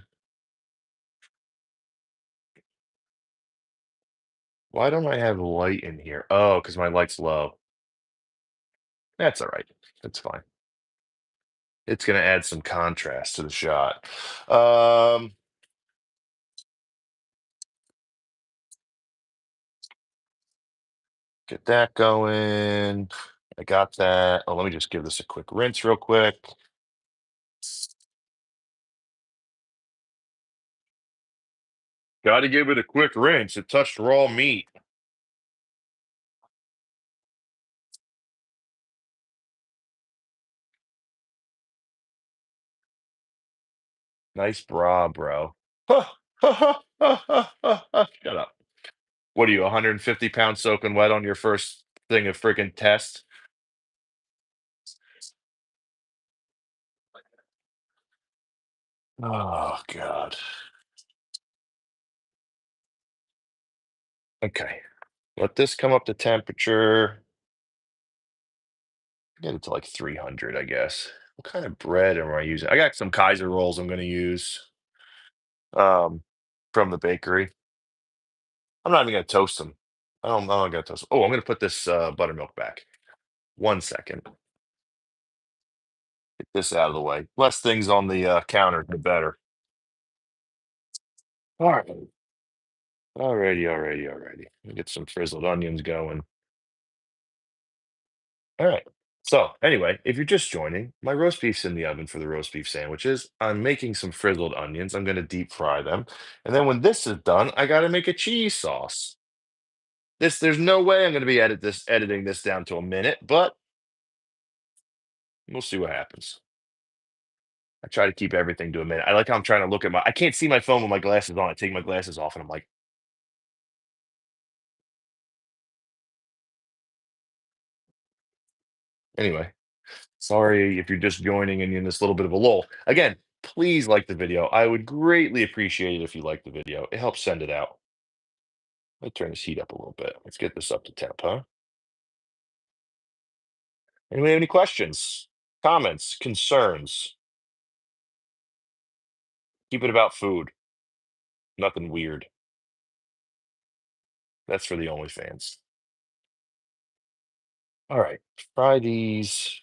Why don't I have light in here? Oh, because my light's low. That's all right. That's fine. It's going to add some contrast to the shot. Um, get that going. I got that. Oh, let me just give this a quick rinse real quick. Got to give it a quick rinse. It touched raw meat. Nice bra, bro. Shut up. What are you, 150 pounds soaking wet on your first thing of freaking test? Oh, God. Okay. Let this come up to temperature. Get it to like 300, I guess. What kind of bread am I using? I got some Kaiser rolls I'm going to use um, from the bakery. I'm not even going to toast them. I'm not going to toast 'em. Oh, I'm going to put this buttermilk back. 1 second. Get this out of the way. Less things on the counter, the better. All right. Alrighty. Let me get some frizzled onions going. All right. So, anyway, if you're just joining, my roast beef's in the oven for the roast beef sandwiches. I'm making some frizzled onions. I'm going to deep fry them. And then when this is done, I got to make a cheese sauce. There's no way I'm going to be editing this down to a minute, but we'll see what happens. I try to keep everything to a minute. I like how I'm trying to look at I can't see my phone with my glasses on. I take my glasses off and I'm like, anyway. Sorry if you're just joining and you're in this little bit of a lull. Again, please like the video. I would greatly appreciate it if you like the video. It helps send it out. Let me turn this heat up a little bit. Let's get this up to temp, huh? Anybody have any questions, comments, concerns? Keep it about food. Nothing weird. That's for the OnlyFans. All right, fry these.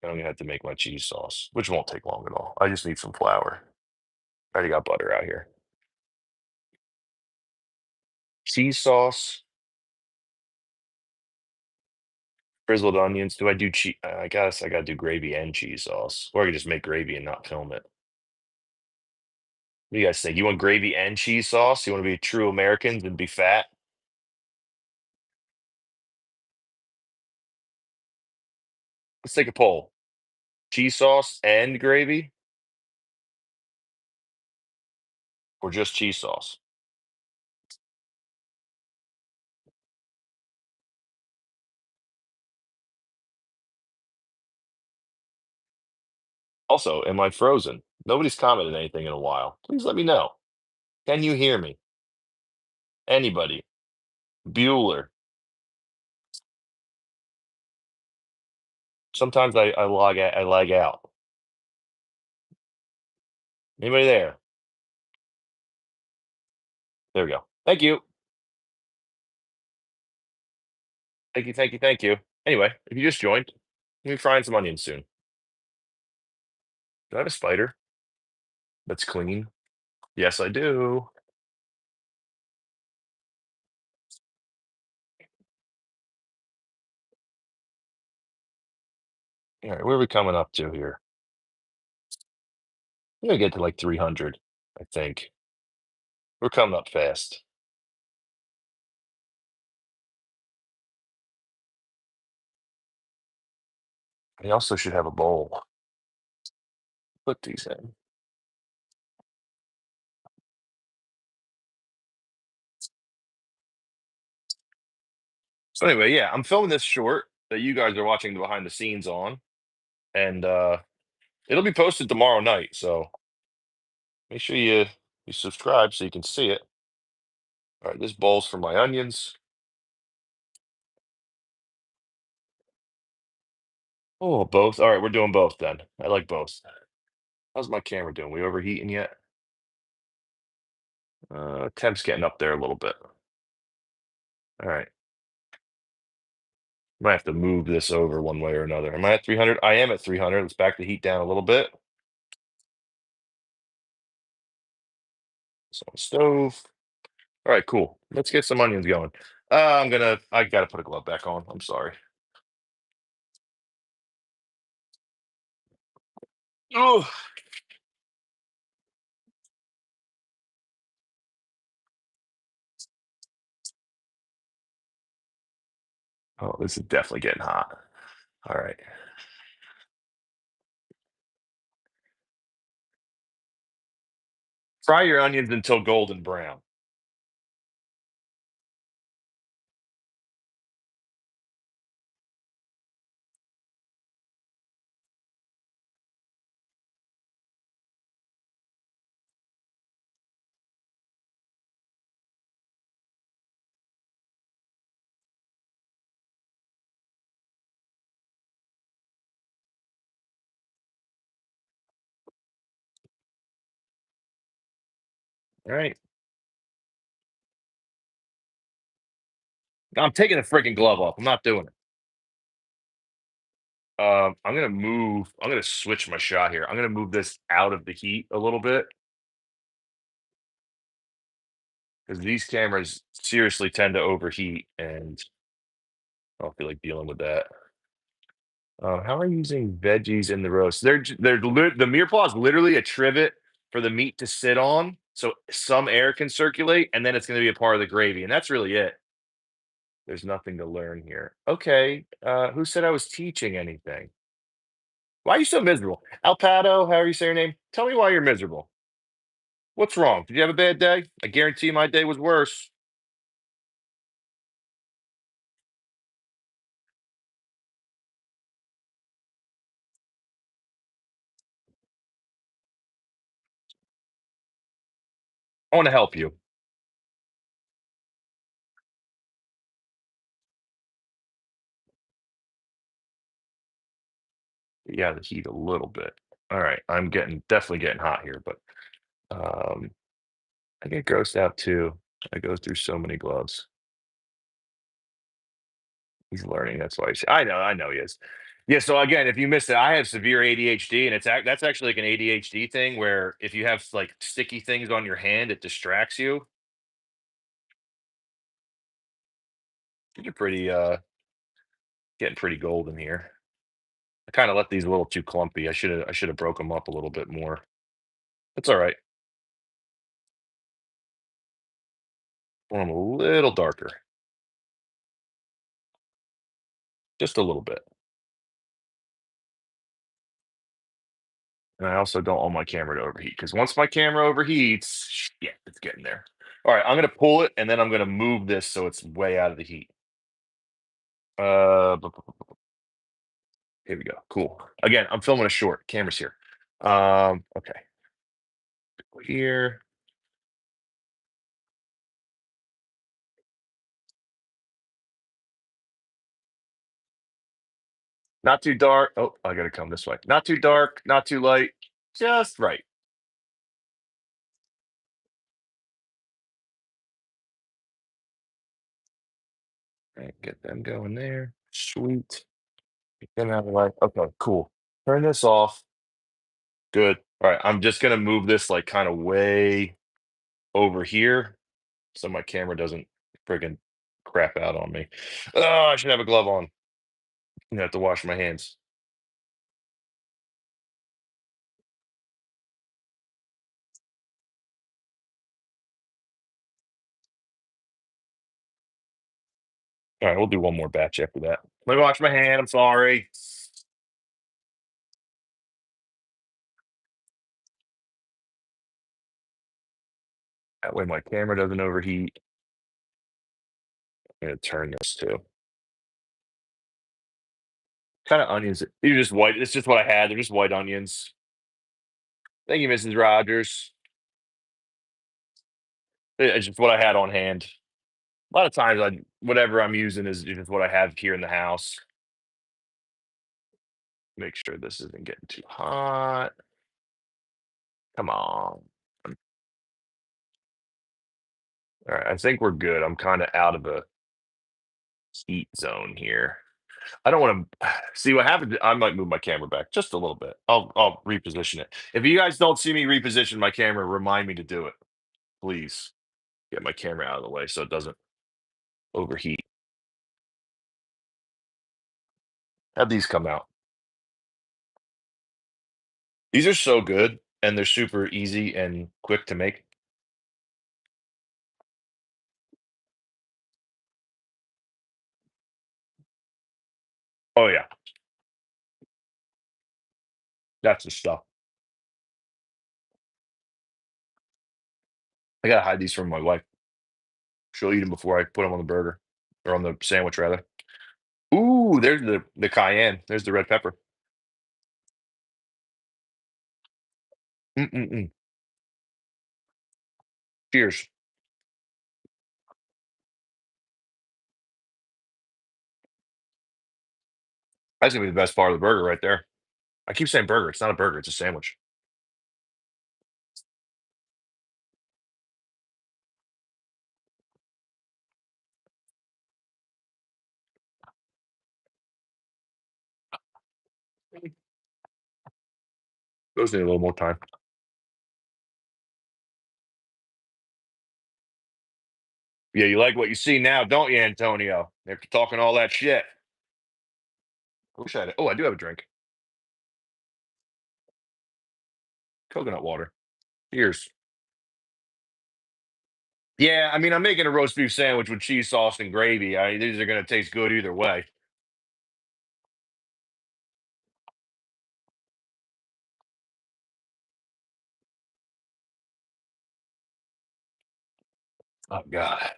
I'm gonna have to make my cheese sauce, which won't take long at all. I just need some flour. I already got butter out here. Cheese sauce, frizzled onions. Do I do cheese? I guess I gotta do gravy and cheese sauce, or I could just make gravy and not film it. What do you guys think? You want gravy and cheese sauce? You want to be true Americans and be fat? Let's take a poll. Cheese sauce and gravy, or just cheese sauce? Also, am I frozen? Nobody's commented anything in a while. Please let me know. Can you hear me? Anybody? Bueller. Sometimes I lag out. Anybody there? There we go. Thank you. Thank you, thank you, thank you. Anyway, if you just joined, we'll be frying some onions soon. Do I have a spider that's clean? Yes, I do. All right, where are we coming up to here? I'm gonna get to like 300, I think. We're coming up fast. I also should have a bowl. Put these in. So anyway, yeah, I'm filming this short that you guys are watching the behind the scenes on, and it'll be posted tomorrow night. So make sure you subscribe so you can see it. All right, this bowl's for my onions. Oh, both. All right, we're doing both then. I like both. How's my camera doing? We overheating yet? Temp's getting up there a little bit. All right. Might have to move this over one way or another. Am I at 300? I am at 300. Let's back the heat down a little bit. It's on the stove. All right, cool. Let's get some onions going. I gotta put a glove back on. I'm sorry. Oh, oh, this is definitely getting hot. All right. Fry your onions until golden brown. All right. I'm taking the freaking glove off. I'm not doing it. I'm gonna switch my shot here. I'm gonna move this out of the heat a little bit because these cameras seriously tend to overheat, and I don't feel like dealing with that. How are you using veggies in the roast? The mirepoix is literally a trivet for the meat to sit on, so some air can circulate, and then it's going to be a part of the gravy, and that's really it. There's nothing to learn here. Okay, who said I was teaching anything? Why are you so miserable, Alpado? How are you say your name? Tell me why you're miserable. What's wrong? Did you have a bad day? I guarantee my day was worse. I want to help you. Yeah, the heat a little bit. All right, I'm getting definitely getting hot here, but um, I get grossed out too. I go through so many gloves. He's learning. That's why I know he is. Yeah. So again, if you missed it, I have severe ADHD, and that's actually like an ADHD thing where if you have like sticky things on your hand, it distracts you. You're pretty getting pretty golden here. I kind of let these a little too clumpy. I should have broke them up a little bit more. That's all right. Want them a little darker, just a little bit. And I also don't want my camera to overheat because once my camera overheats, shit, it's getting there. All right, I'm gonna pull it and then I'm gonna move this so it's way out of the heat. Bu- bu- Here we go. Cool. Again, I'm filming a short. Camera's here. Okay. Here. Not too dark. Oh, I gotta come this way. Not too dark, not too light. Just right. Right, get them going there. Sweet. Get them out of the way. Okay, cool. Turn this off. Good. All right, I'm just gonna move this like kind of way over here so my camera doesn't friggin' crap out on me. Oh, I should have a glove on. I have to wash my hands. All right, we'll do one more batch after that. Let me wash my hand. I'm sorry. That way my camera doesn't overheat. I'm gonna turn this too. Kind of onions. These are just white. It's just what I had. They're just white onions. Thank you, Mrs. Rogers. It's just what I had on hand. A lot of times, I whatever I'm using is just what I have here in the house. Make sure this isn't getting too hot. Come on. All right, I think we're good. I'm kind of out of the heat zone here. I don't want to see what happens. I might move my camera back just a little bit. I'll reposition it. If you guys don't see me reposition my camera, remind me to do it, please. Get my camera out of the way so it doesn't overheat. Have these come out. These are so good and they're super easy and quick to make. Oh yeah, that's the stuff. I gotta hide these from my wife. She'll eat them before I put them on the burger or on the sandwich rather. Ooh, there's the cayenne. There's the red pepper. Mm-mm-mm. Cheers. That's gonna be the best part of the burger right there. I keep saying burger. It's not a burger. It's a sandwich. Those need a little more time. Yeah, you like what you see now, don't you, Antonio? After talking all that shit. I wish I had. Oh, I do have a drink. Coconut water. Cheers. Yeah, I mean, I'm making a roast beef sandwich with cheese sauce and gravy. These are gonna taste good either way. Oh god,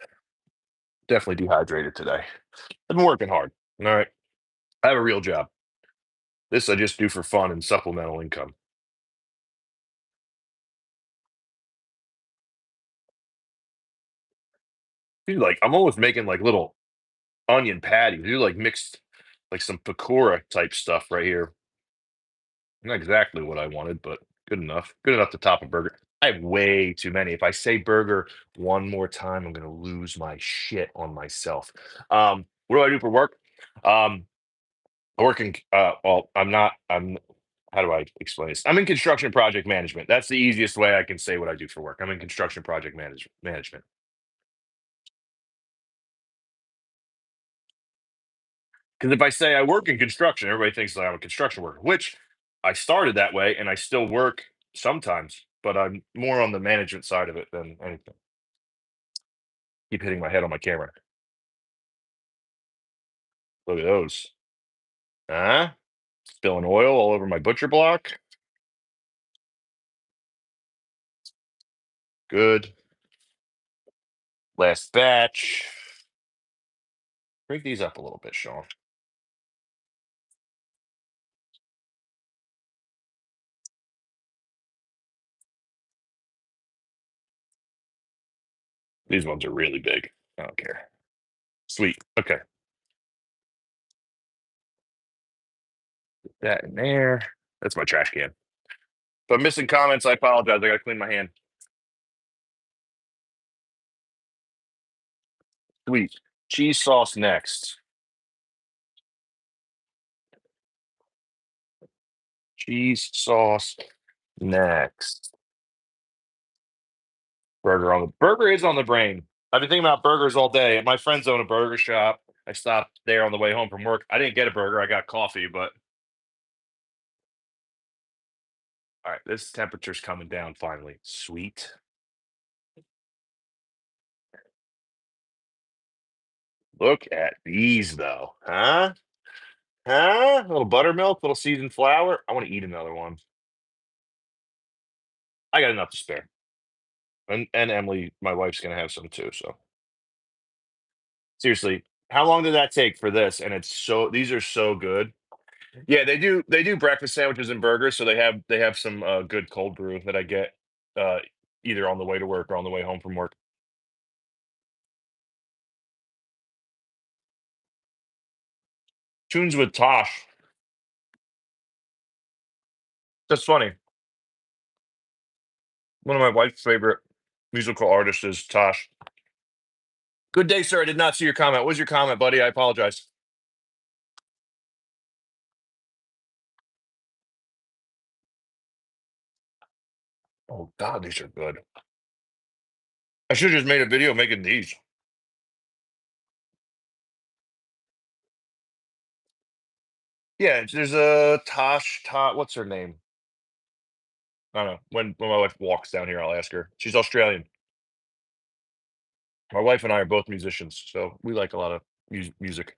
definitely dehydrated today. I've been working hard. All right, I have a real job. This I just do for fun and supplemental income. Dude, like I'm almost making like little onion patties. Do like mixed, like some pakora type stuff right here. Not exactly what I wanted, but good enough. Good enough to top a burger. I have way too many. If I say burger one more time, I'm gonna lose my shit on myself. What do I do for work? Um, I work in well, I'm not I'm how do I explain this? I'm in construction project management. That's the easiest way I can say what I do for work. I'm in construction project management. Because if I say I work in construction, everybody thinks that I'm a construction worker, which I started that way and I still work sometimes, but I'm more on the management side of it than anything. Keep hitting my head on my camera. Look at those. Huh? Spilling oil all over my butcher block. Good. Last batch. Break these up a little bit, Sean. These ones are really big. I don't care. Sweet. Okay. That in there. That's my trash can. If I'm missing comments, I apologize. I gotta clean my hand. Sweet. Cheese sauce next. Cheese sauce next. Burger is on the brain. I've been thinking about burgers all day. My friends own a burger shop. I stopped there on the way home from work. I didn't get a burger. I got coffee, but all right, this temperature's coming down finally. Sweet. Look at these though. Huh? Huh? A little buttermilk, little seasoned flour. I want to eat another one. I got enough to spare. And Emily, my wife's gonna have some too. So seriously, how long did that take for this? And it's so these are so good. Yeah, they do breakfast sandwiches and burgers, so they have some good cold brew that I get uh either on the way to work or on the way home from work. Tunes with Tosh. That's funny. One of my wife's favorite musical artists is Tosh. Good day, sir. I did not see your comment. What was your comment, buddy? I apologize. Oh God, these are good. I should have just made a video making these. Yeah, there's a Tosh. What's her name? I don't know. When my wife walks down here, I'll ask her. She's Australian. My wife and I are both musicians, so we like a lot of music.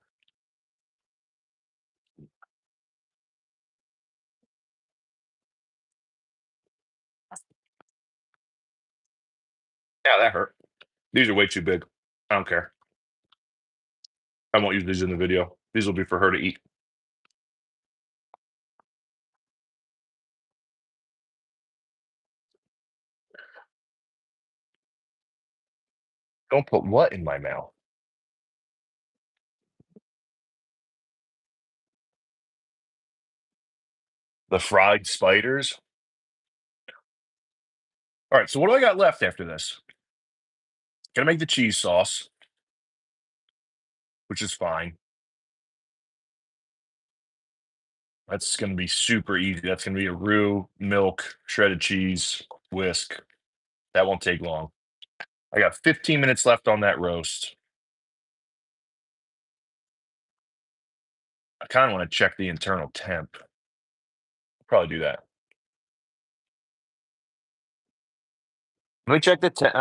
Yeah, that hurt. These are way too big. I don't care. I won't use these in the video. These will be for her to eat. Don't put what in my mouth? The fried spiders? All right, so what do I got left after this? Gonna make the cheese sauce, which is fine. That's gonna be super easy. That's gonna be a roux, milk, shredded cheese, whisk. That won't take long. I got 15 minutes left on that roast. I kind of want to check the internal temp. Probably do that. Let me check the temp.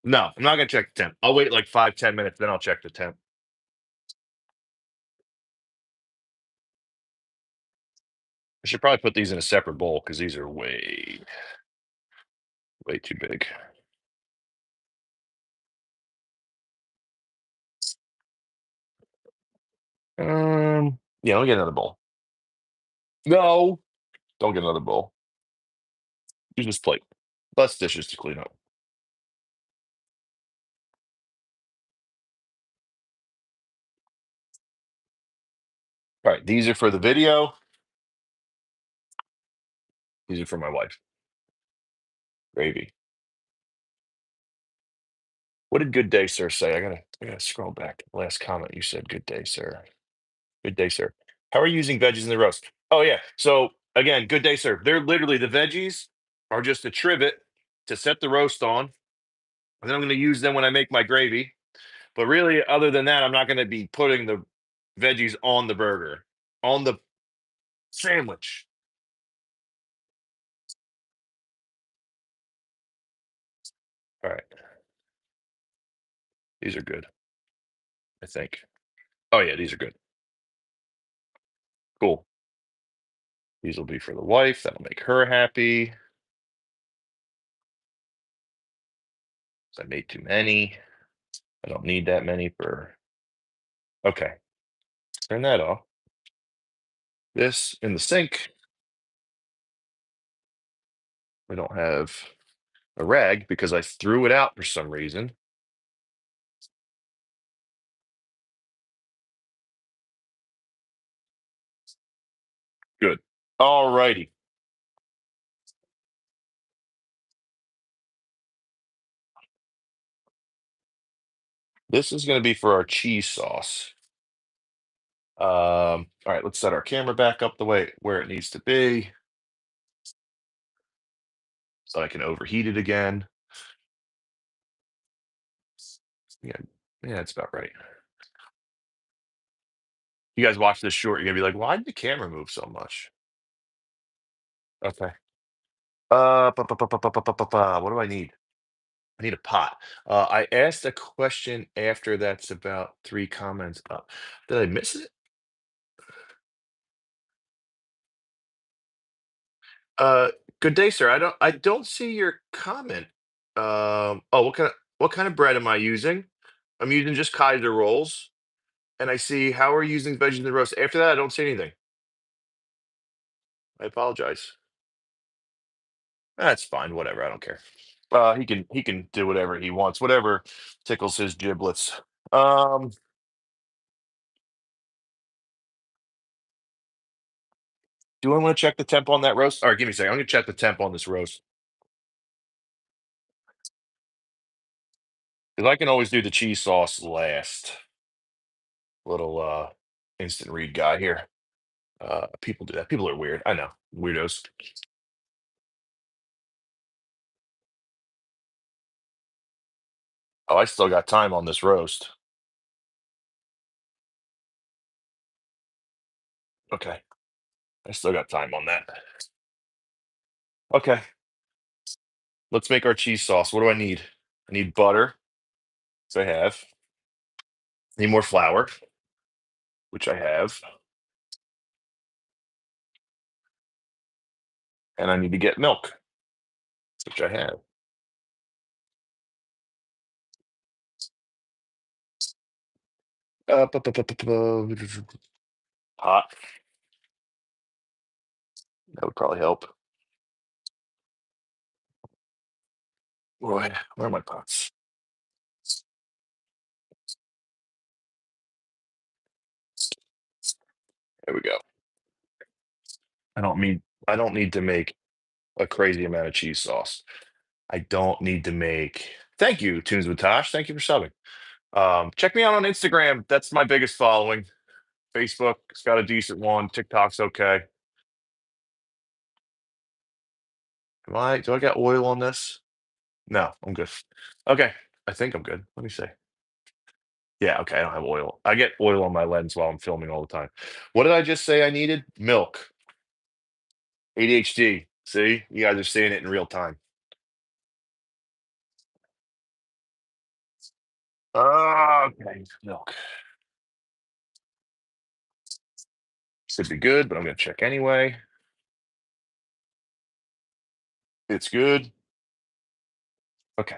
No, I'm not gonna check the temp. I'll wait like 5, 10 minutes, then I'll check the temp. I should probably put these in a separate bowl because these are way too big. Yeah, I'll get another bowl. No, don't get another bowl. Use this plate. Less dishes to clean up. All right, these are for the video. These are for my wife. Gravy. What did good day, sir say? I gotta scroll back to the last comment. You said good day, sir. Good day, sir. How are you using veggies in the roast? Oh yeah. So again, good day, sir. They're literally the veggies are just a trivet to set the roast on. And then I'm going to use them when I make my gravy. But really, other than that, I'm not going to be putting the veggies on the burger, on the sandwich. All right. These are good, I think. Oh yeah, these are good. Cool. These will be for the wife. That'll make her happy. I made too many. I don't need that many for. Okay. Turn that off. This in the sink. We don't have a rag because I threw it out for some reason. Good. All righty. This is going to be for our cheese sauce. All right, let's set our camera back up the way where it needs to be so I can overheat it again. Yeah, yeah, it's about right. You guys watch this short, you're gonna be like, why did the camera move so much? Okay. What do I need? I need a pot. I asked a question after that's about 3 comments up. Did I miss it? Uh, Good day, sir. I don't see your comment. Oh, what kind of bread am I using? I'm using just Kaiser rolls, and I see how are you using veggies in the roast. After that, I don't see anything. I apologize. That's fine. Whatever. I don't care. He can do whatever he wants. Whatever tickles his giblets. Um, do I want to check the temp on that roast? All right, give me a second. I'm gonna check the temp on this roast because I can always do the cheese sauce last. Little instant read guy here. People do that. People are weird. I know. Weirdos. Oh, I still got time on this roast. Okay. I still got time on that. Okay. Let's make our cheese sauce. What do I need? I need butter, which I have. I need more flour, which I have. And I need to get milk, which I have. Hot. That would probably help. Boy, where are my pots? There we go. I don't need to make a crazy amount of cheese sauce. I don't need to make. Thank you, Tunes with Tosh. Thank you for subbing. Check me out on Instagram. That's my biggest following. Facebook, it's got a decent one. TikTok's okay. Do I got oil on this? No, I'm good. Okay. I think I'm good. Let me see. Yeah, okay. I don't have oil. I get oil on my lens while I'm filming all the time. What did I just say I needed? Milk. ADHD. See, you guys are seeing it in real time. Okay, milk. Should be good, but I'm gonna check anyway. It's good. Okay.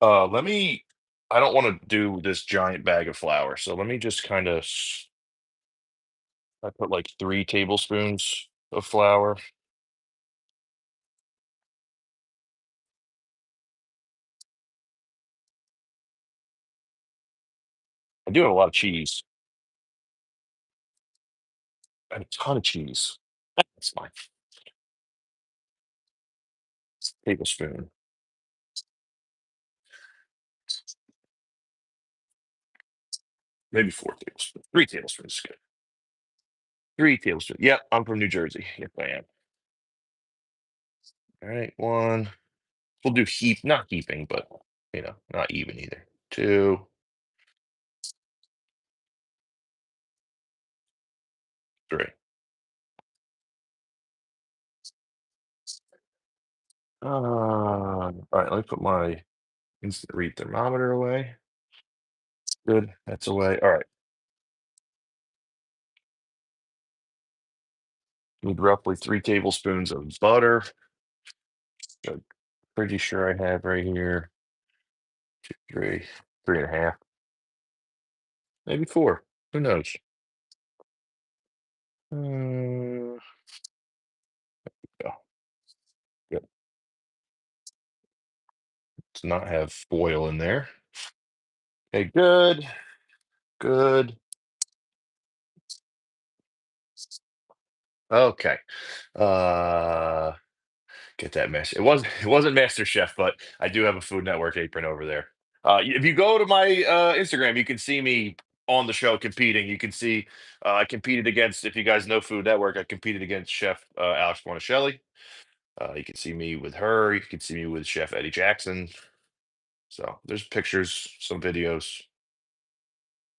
Let me. I don't want to do this giant bag of flour, so let me just kind of. I put like 3 tablespoons of flour. I do have a lot of cheese. I have a ton of cheese. That's fine. Tablespoon, maybe 4 tablespoons. 3 tablespoons is good. 3 tablespoons. Yep, I'm from New Jersey. Yes, I am. All right, one. We'll do not heaping, but not even either. Two, three. All right, let me put my instant read thermometer away. Good, that's away. All right, need roughly 3 tablespoons of butter. I'm pretty sure I have right here. Three, 3.5, maybe 4. Who knows? Yeah, good. To not have foil in there. Okay, good, good. Okay. Uh, get that mess. It wasn't Master Chef, but I do have a Food Network apron over there. If you go to my Instagram, you can see me on the show competing. You can see I competed against. If you guys know Food Network, I competed against Chef Alex Monacelli. You can see me with her. You can see me with Chef Eddie Jackson. So there's pictures, some videos.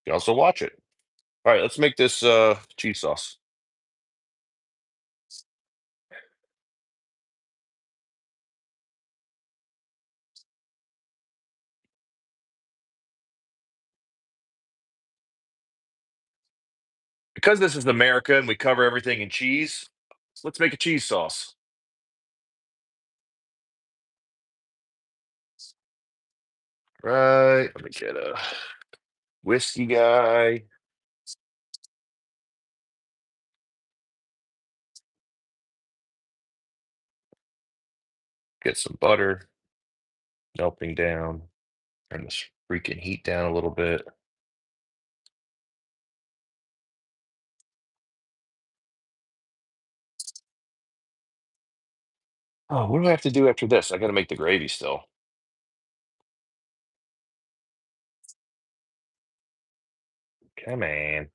You can also watch it. All right, let's make this cheese sauce. Because this is America and we cover everything in cheese, let's make a cheese sauce. Right. Let me get a whiskey guy. Get some butter melting down. Turn this freaking heat down a little bit. Oh, what do I have to do after this? I got to make the gravy still. Come on.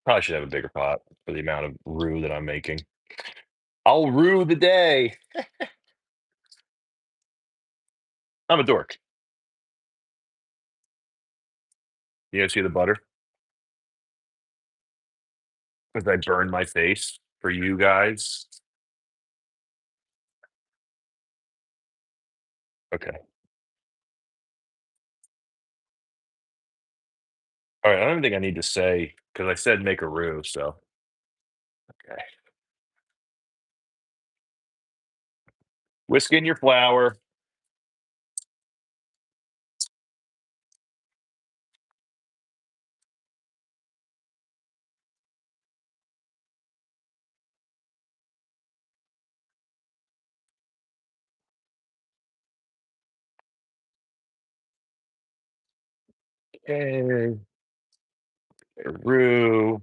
Probably should have a bigger pot for the amount of roux that I'm making. I'll rue the day. I'm a dork. You guys see the butter? Because I burned my face for you guys. Okay. All right. I don't think I need to say because I said make a roux. So, okay. Whisk in your flour. Okay. Roux.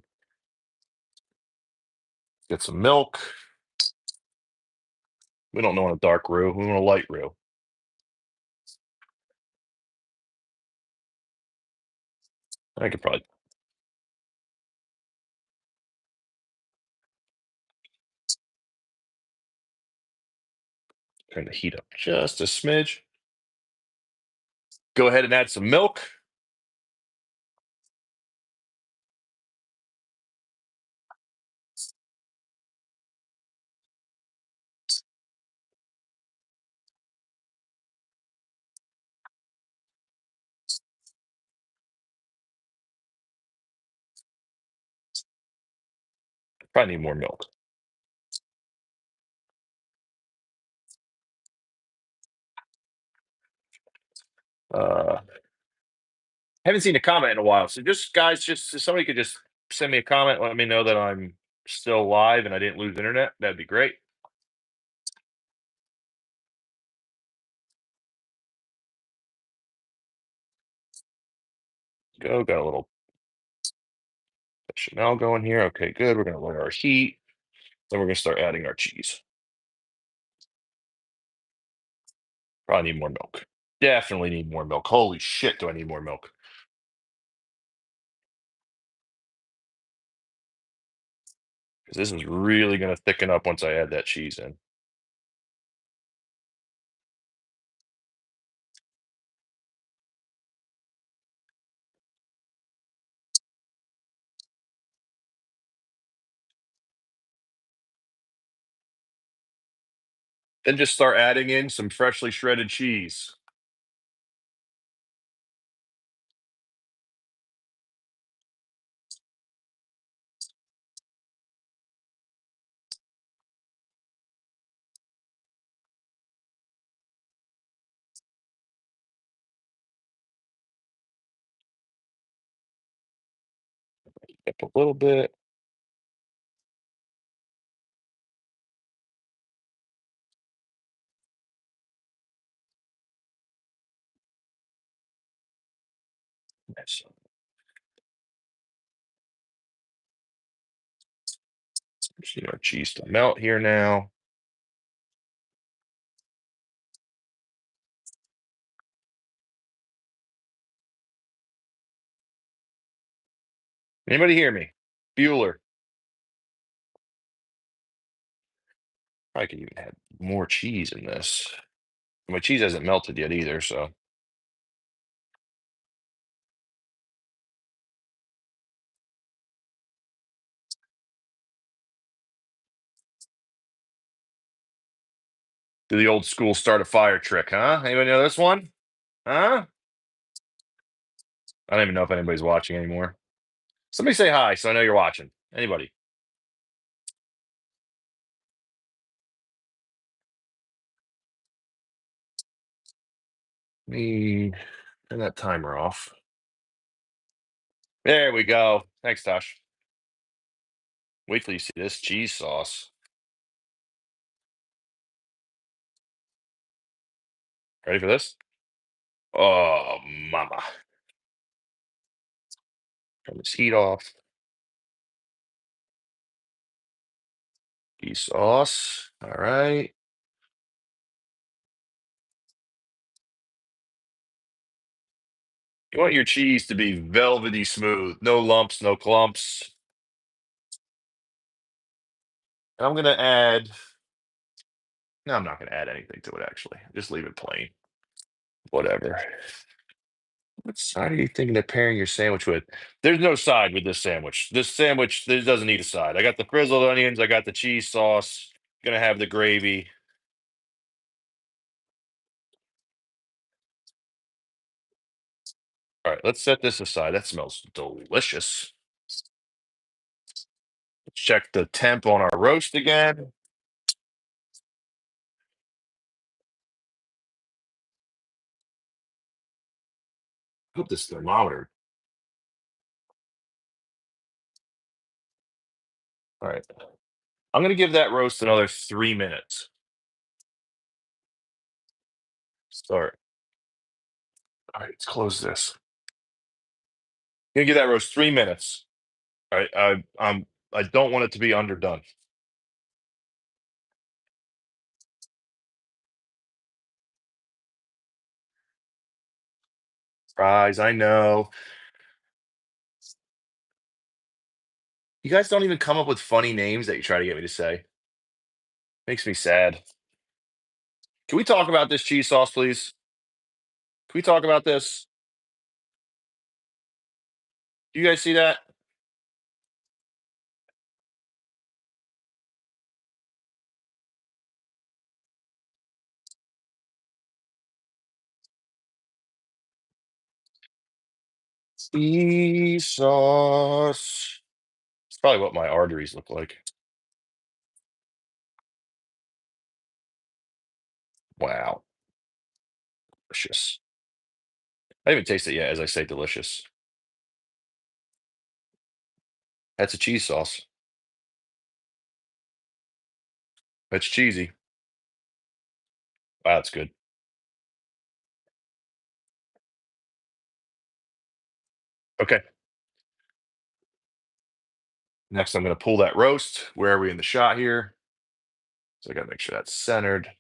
Get some milk. We don't want a dark roux. We want a light roux. I could probably turn the heat up just a smidge. Go ahead and add some milk. Probably need more milk. Uh, haven't seen a comment in a while. So just guys, just if somebody could just send me a comment, let me know that I'm still live and I didn't lose internet. That'd be great. Go, got a little bechamel going here. Okay, good. We're gonna lower our heat. Then we're gonna start adding our cheese. Probably need more milk. Definitely need more milk. Holy shit, do I need more milk? 'Cause this is really gonna thicken up once I add that cheese in. Then just start adding in some freshly shredded cheese. Up a little bit. Yes. Just need our cheese to melt here now. Anybody hear me? Bueller. I could even add more cheese in this. My cheese hasn't melted yet either, so do the old school start a fire trick, huh? Anybody know this one? Huh? I don't even know if anybody's watching anymore. Somebody say hi so I know you're watching. Anybody? Me turn that timer off. There we go. Thanks, Tosh. Wait till you see this cheese sauce. Ready for this? Oh, mama. Turn this heat off. Cheese sauce. All right. You want your cheese to be velvety smooth, no lumps, no clumps. And I'm gonna add. No, I'm not gonna add anything to it actually. Just leave it plain. Whatever. What side are you thinking of pairing your sandwich with? There's no side with this sandwich. This sandwich this doesn't need a side. I got the frizzled onions, I got the cheese sauce, gonna have the gravy. All right, let's set this aside. That smells delicious. Let's check the temp on our roast again. Hope this thermometer. All right. I'm gonna give that roast another 3 minutes. Start. All right, let's close this. Gonna give that roast 3 minutes. All right. I don't want it to be underdone. Fries, I know. You guys don't even come up with funny names that you try to get me to say. Makes me sad. Can we talk about this cheese sauce, please? Can we talk about this? Do you guys see that? Cheese sauce. It's probably what my arteries look like. Wow. Delicious. I haven't tasted it yet as I say delicious. That's a cheese sauce. That's cheesy. Wow, that's good. Okay. Next, I'm going to pull that roast. Where are we in the shot here? So I got to make sure that's centered.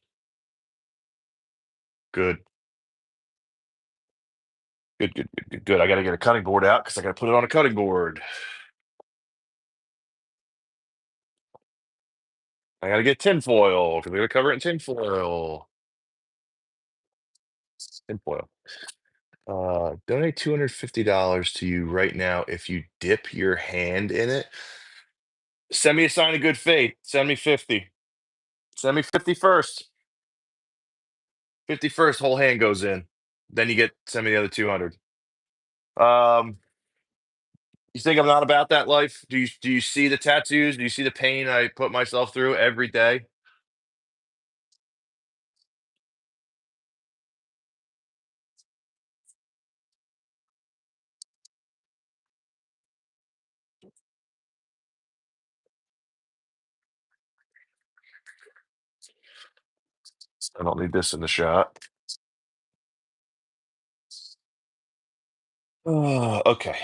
Good. Good, good, good, good, good. I got to get a cutting board out because I got to put it on a cutting board. I got to get tinfoil because we got to cover it in tinfoil. Tinfoil. Donate $250 to you right now if you dip your hand in it. Send me a sign of good faith. Send me 50. Send me 50 first. 50 first, whole hand goes in. Then you get send me the other 200. Um, you think I'm not about that life? Do you see the tattoos? Do you see the pain I put myself through every day? I don't need this in the shot. Okay.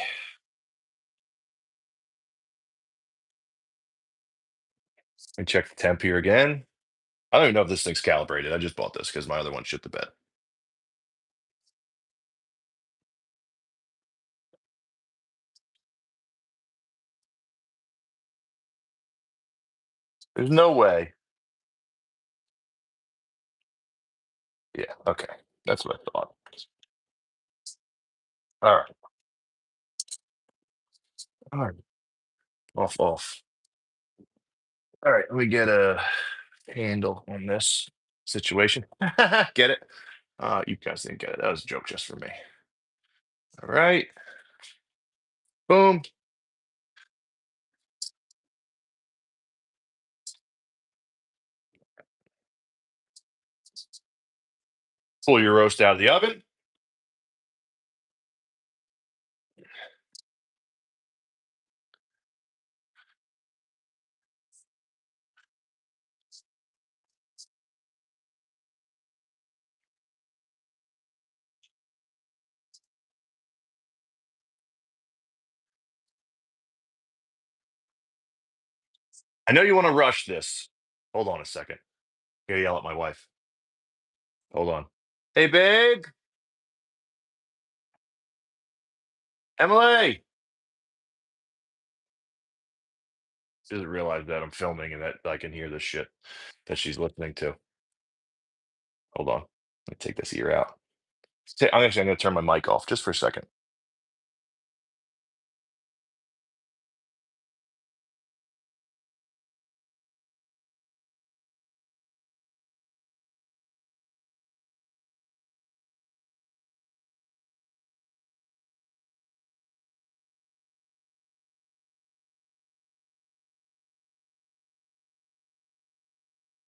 Let me check the temp here again. I don't even know if this thing's calibrated. I just bought this because my other one shit the bed. There's no way. Yeah, okay. That's what I thought. All right. All right. Off, off. All right. Let me get a handle on this situation. Get it? You guys didn't get it. That was a joke just for me. All right. Boom. Pull your roast out of the oven. I know you want to rush this. Hold on a second. I gotta yell at my wife. Hold on. Hey, babe. Emily. She doesn't realize that I'm filming and that I can hear the shit that she's listening to. Hold on. Let me take this ear out. I'm gonna turn my mic off just for a second.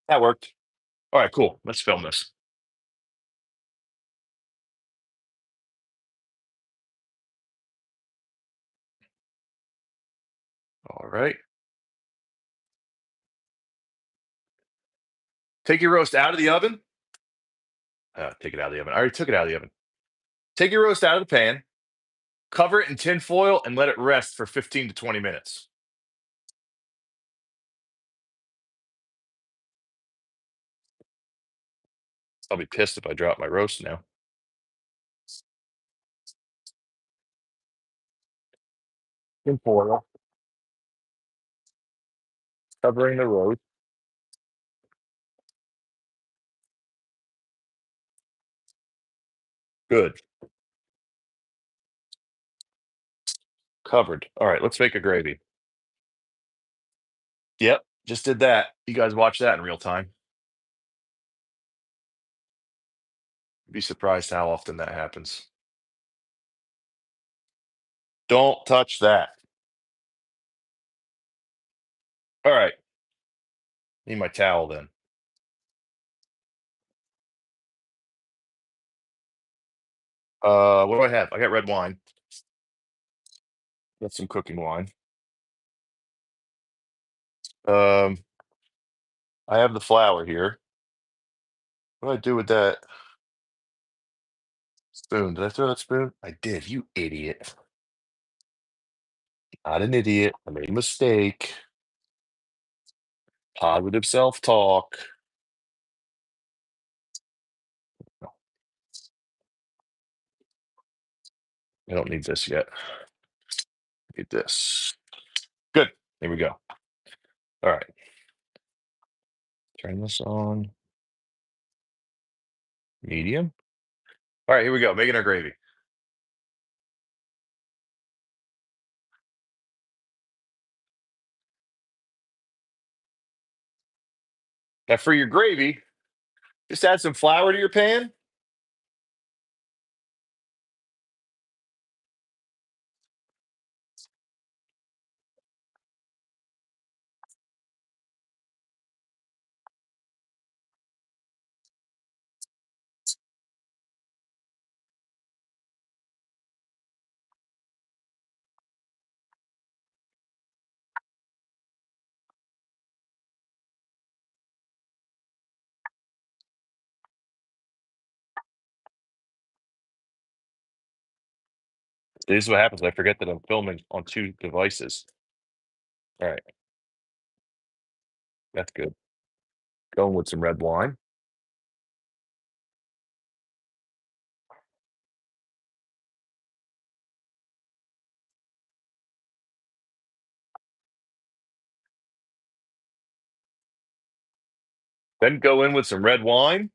That worked. All right, cool. Let's film this. All right. Take your roast out of the oven. Take it out of the oven. I already took it out of the oven. Take your roast out of the pan, cover it in tin foil, and let it rest for 15 to 20 minutes. I'll be pissed if I drop my roast now. Tin foil, covering the roast. Good. Covered. All right, let's make a gravy. Yep, just did that. You guys watch that in real time. You'd be surprised how often that happens. Don't touch that. All right. Need my towel then. What do I have? I got red wine. Got some cooking wine. Um, I have the flour here. What do I do with that spoon? Did I throw that spoon? I did. You idiot. Not an idiot. I made a mistake. Positive self-talk. No, I don't need this yet. Need this. Good. Here we go. All right. Turn this on. Medium. All right, here we go. Making our gravy. Now for your gravy, just add some flour to your pan. This is what happens. I forget that I'm filming on 2 devices. All right, that's good. Going with some red wine. Then go in with some red wine.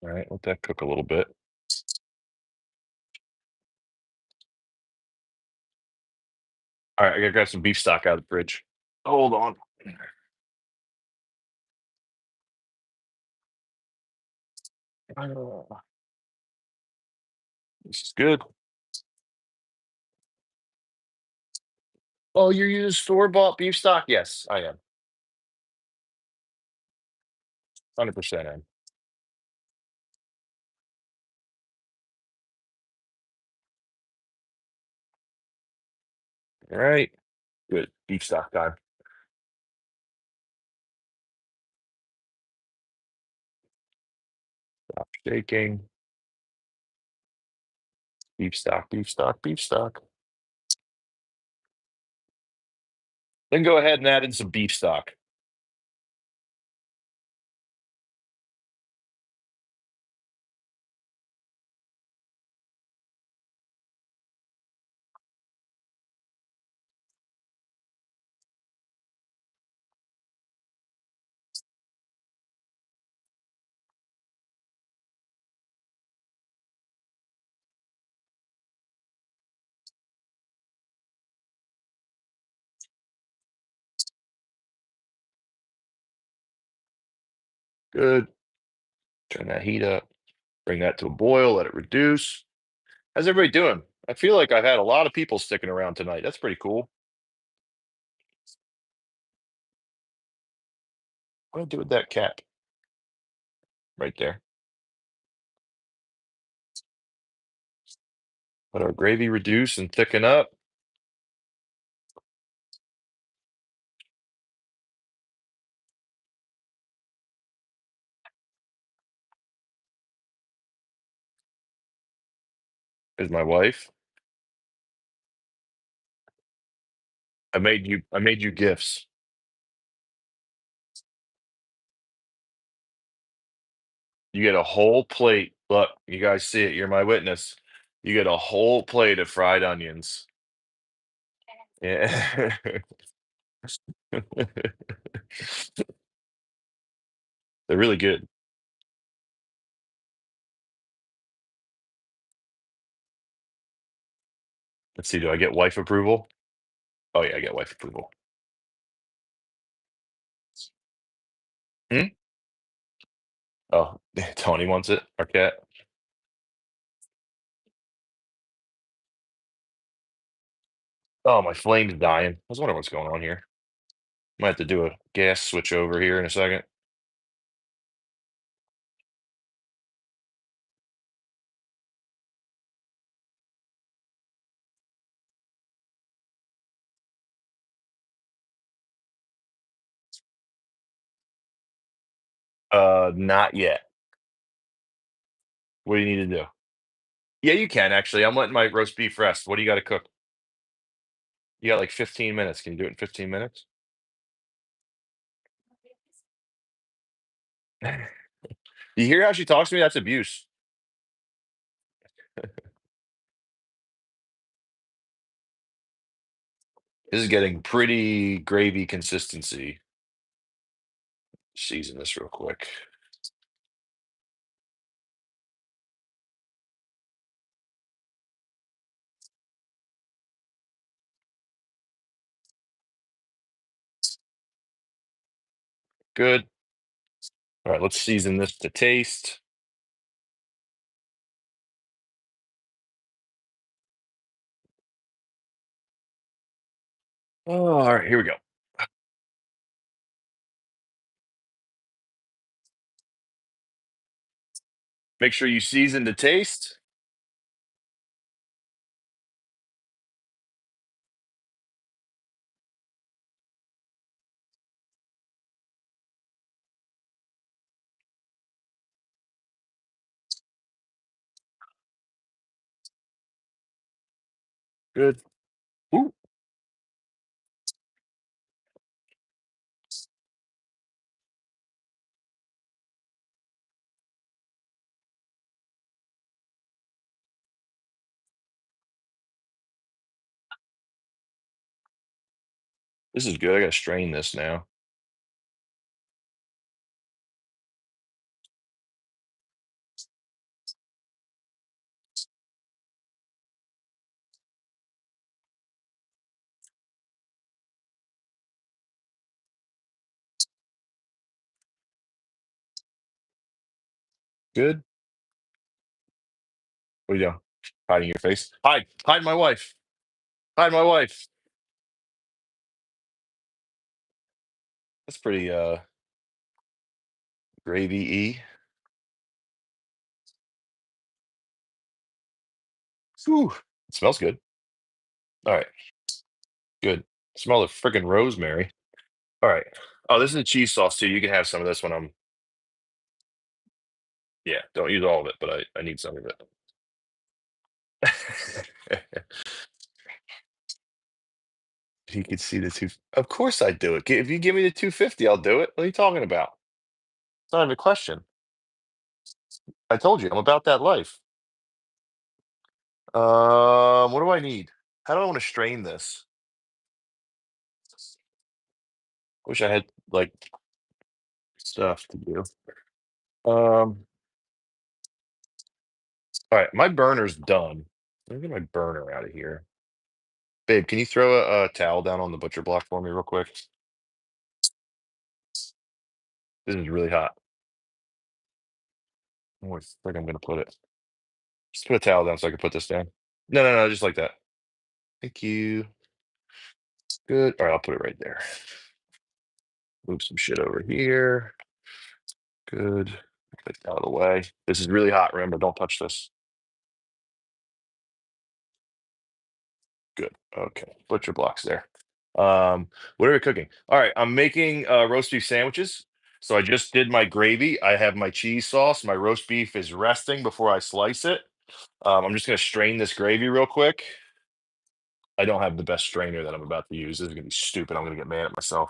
All right, let that cook a little bit. All right, I gotta grab some beef stock out of the fridge. Hold on. Uh, This is good. Oh, you're using store-bought beef stock? Yes, I am. 100% am. All right, good. Beef stock time. Stop shaking. Beef stock, beef stock, beef stock. Then go ahead and add in some beef stock. Good. Turn that heat up. Bring that to a boil, let it reduce. How's everybody doing? I feel like I've had a lot of people sticking around tonight. That's pretty cool. What do I do with that cap? Right there. Let our gravy reduce and thicken up. Is my wife. I made you gifts. You get a whole plate. Look, you guys see it. You're my witness. You get a whole plate of fried onions. Yeah. They're really good. Let's see, do I get wife approval? Oh yeah, I get wife approval. Hmm? Oh, Tony wants it, our cat. Oh, my flame's dying. I was wondering what's going on here. Might have to do a gas switch over here in a second. Not yet. What do you need to do? Yeah, you can actually. I'm letting my roast beef rest. What do you got to cook? You got like 15 minutes. Can you do it in 15 minutes? You hear how she talks to me? That's abuse. This is getting pretty gravy consistency. Season this real quick. Good. All right, let's season this to taste. Oh, all right, here we go. Make sure you season to taste. Good. Ooh, this is good. I gotta strain this now. Good. What are you doing? Hiding your face? Hide. Hide my wife. Hide my wife. That's pretty gravy-y. Whew. It smells good. All right. Good. Smell the freaking rosemary. All right. Oh, this is a cheese sauce too. You can have some of this when I'm yeah, don't use all of it, but I need some of it. He could see the two. Of course I'd do it. If you give me the 250, I'll do it. What are you talking about? It's not even a question. I told you I'm about that life. What do I need? How do I want to strain this? I wish I had like stuff to do. All right, my burner's done. Let me get my burner out of here. Babe, can you throw a towel down on the butcher block for me real quick? This is really hot. Where the frick I'm gonna put it? Just put a towel down so I can put this down. No, no, no, just like that. Thank you. Good. All right, I'll put it right there. Move some shit over here. Good. Get that out of the way. This is really hot. Remember, don't touch this. Good. Okay. Butcher blocks there. What are we cooking? All right, I'm making roast beef sandwiches. So I just did my gravy. I have my cheese sauce. My roast beef is resting before I slice it. I'm just gonna strain this gravy real quick. I don't have the best strainer that I'm about to use. This is gonna be stupid. I'm gonna get mad at myself.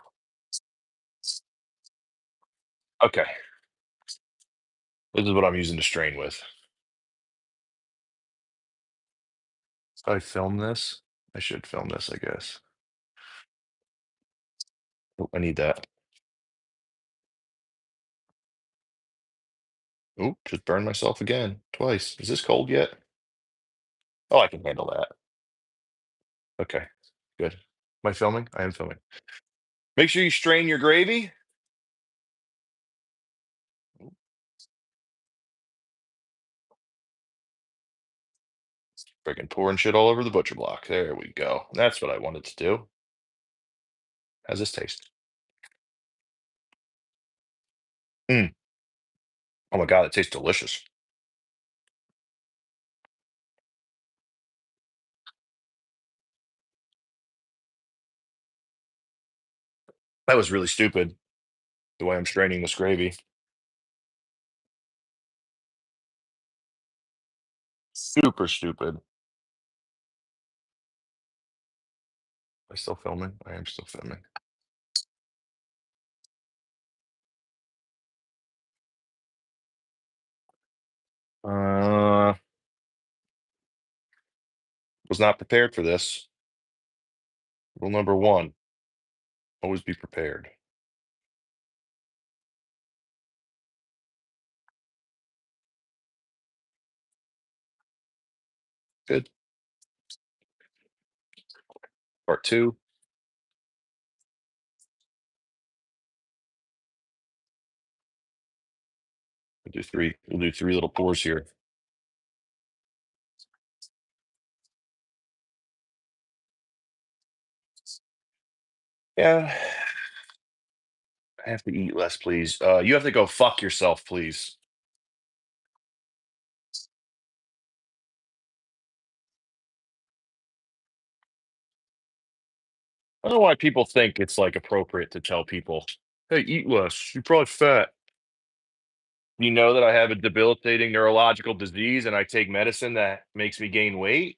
Okay, this is what I'm using to strain with. I film this. I should film this, I guess. Oh, I need that. Oop, just burned myself again, twice. Is this cold yet? Oh, I can handle that. Okay, good. Am I filming? I am filming. Make sure you strain your gravy. Freaking pouring shit all over the butcher block. There we go. That's what I wanted to do. How's this taste? Mm. Oh my God, it tastes delicious. That was really stupid, the way I'm straining this gravy. Super stupid. Am I still filming? I am still filming. Uh, was not prepared for this. Rule number one, always be prepared. Good. Part two. do three. We'll do three little pours here. Yeah, I have to eat less, please. You have to go fuck yourself, please. I don't know why people think it's like appropriate to tell people, "Hey, eat less. You're probably fat." You know that I have a debilitating neurological disease and I take medicine that makes me gain weight?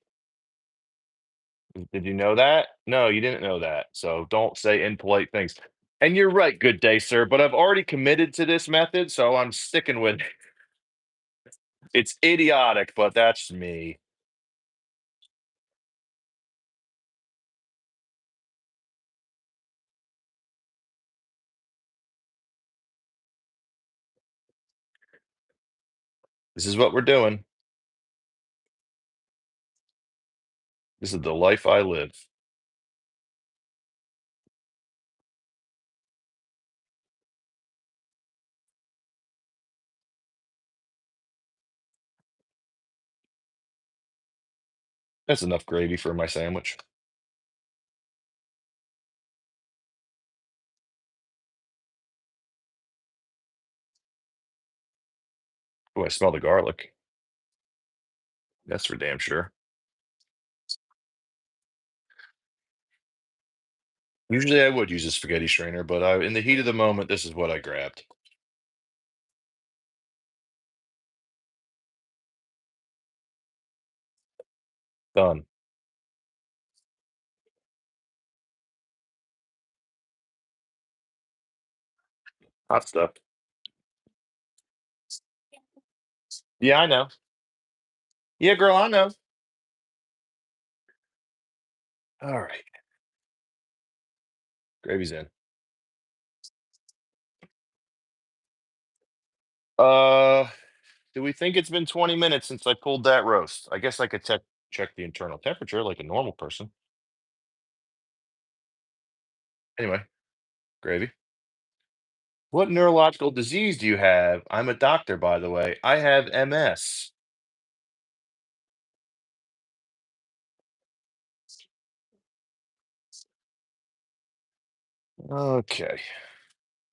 Did you know that? No, you didn't know that. So don't say impolite things. And you're right, good day, sir. But I've already committed to this method, so I'm sticking with it. It's idiotic, but that's me. This is what we're doing. This is the life I live. That's enough gravy for my sandwich. Oh, I smell the garlic. That's for damn sure. Usually I would use a spaghetti strainer, but in the heat of the moment, this is what I grabbed. Done. Hot stuff. Yeah, I know. Yeah, girl, I know. All right. Gravy's in. Uh, do we think it's been 20 minutes since I pulled that roast? I guess I could check the internal temperature like a normal person. Anyway, gravy. What neurological disease do you have? I'm a doctor, by the way. I have MS. Okay.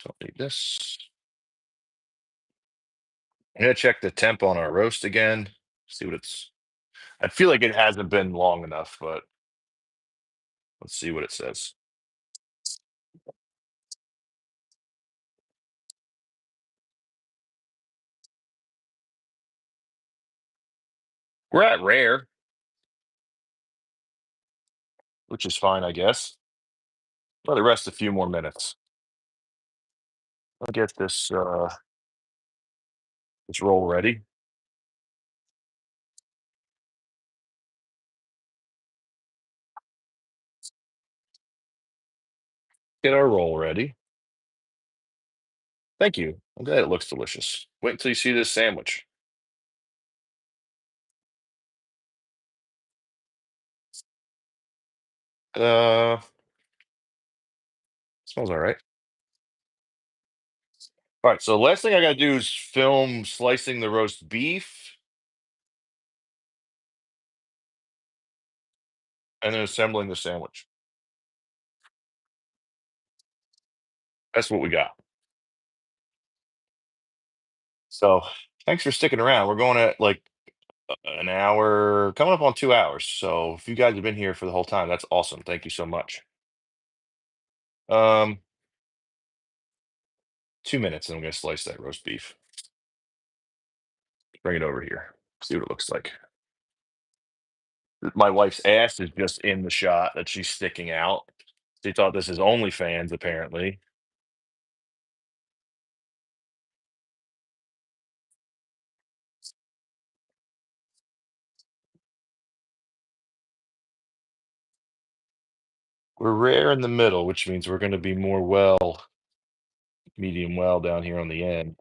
Don't need this. I'm gonna check the temp on our roast again. See what it's. I feel like it hasn't been long enough, but let's see what it says. We're at rare, which is fine, I guess. Let it rest a few more minutes. I'll get this roll ready. Get our roll ready. Thank you. I'm glad it looks delicious. Wait until you see this sandwich. Uh, smells all right. All right. So last thing I gotta do is film slicing the roast beef and then assembling the sandwich. That's what we got. So thanks for sticking around. We're going at like an hour, coming up on 2 hours. So if you guys have been here for the whole time, that's awesome. Thank you so much. Um, 2 minutes, and I'm gonna slice that roast beef. Bring it over here. See what it looks like. My wife's ass is just in the shot that she's sticking out. She thought this is OnlyFans, apparently. We're rare in the middle, which means we're gonna be more well, medium well down here on the end.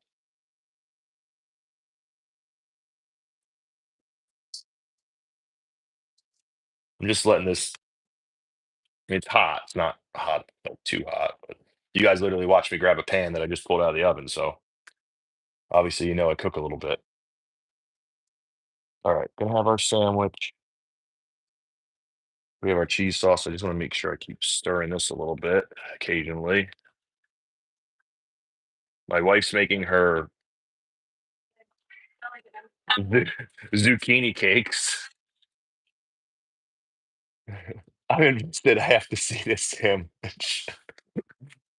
I'm just letting this. It's hot. It's not hot, like too hot, but you guys literally watched me grab a pan that I just pulled out of the oven, so Obviously, I cook a little bit. All right, gonna have our sandwich. We have our cheese sauce. I just want to make sure I keep stirring this a little bit occasionally. My wife's making her zu- zucchini cakes. I'm interested. I have to see this sandwich.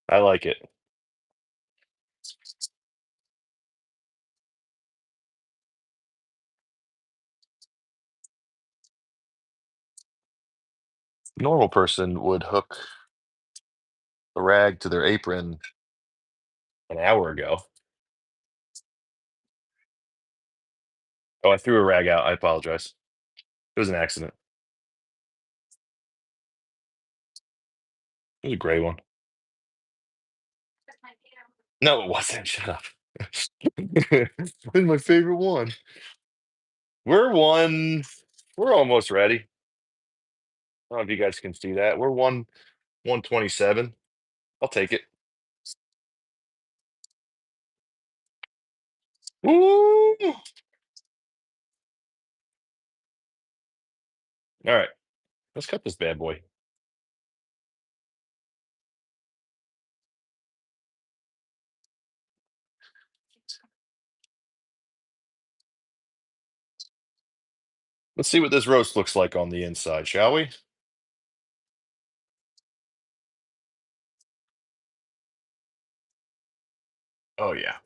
I like it. Normal person would hook a rag to their apron an hour ago. Oh, I threw a rag out. I apologize. It was an accident. It was a gray one. No, it wasn't. Shut up. This is my favorite one. We're one. We're almost ready. I don't know if you guys can see that. We're 127. I'll take it. Woo! All right, let's cut this bad boy. Let's see what this roast looks like on the inside, shall we? Oh yeah.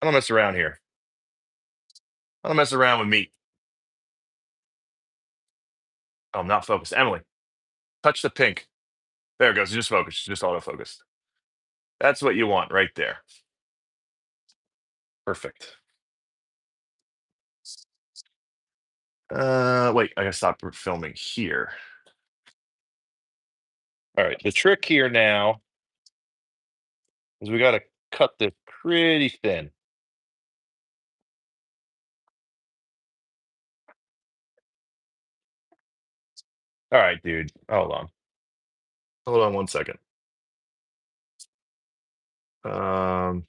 I don't mess around here. I don't mess around with meat. Oh, I'm not focused. Emily, touch the pink. There it goes. Just focus. Just autofocus. That's what you want right there. Perfect. Wait, I gotta stop filming here. All right. The trick here now is we gotta cut this pretty thin. All right, dude. Hold on. Hold on one second. Um,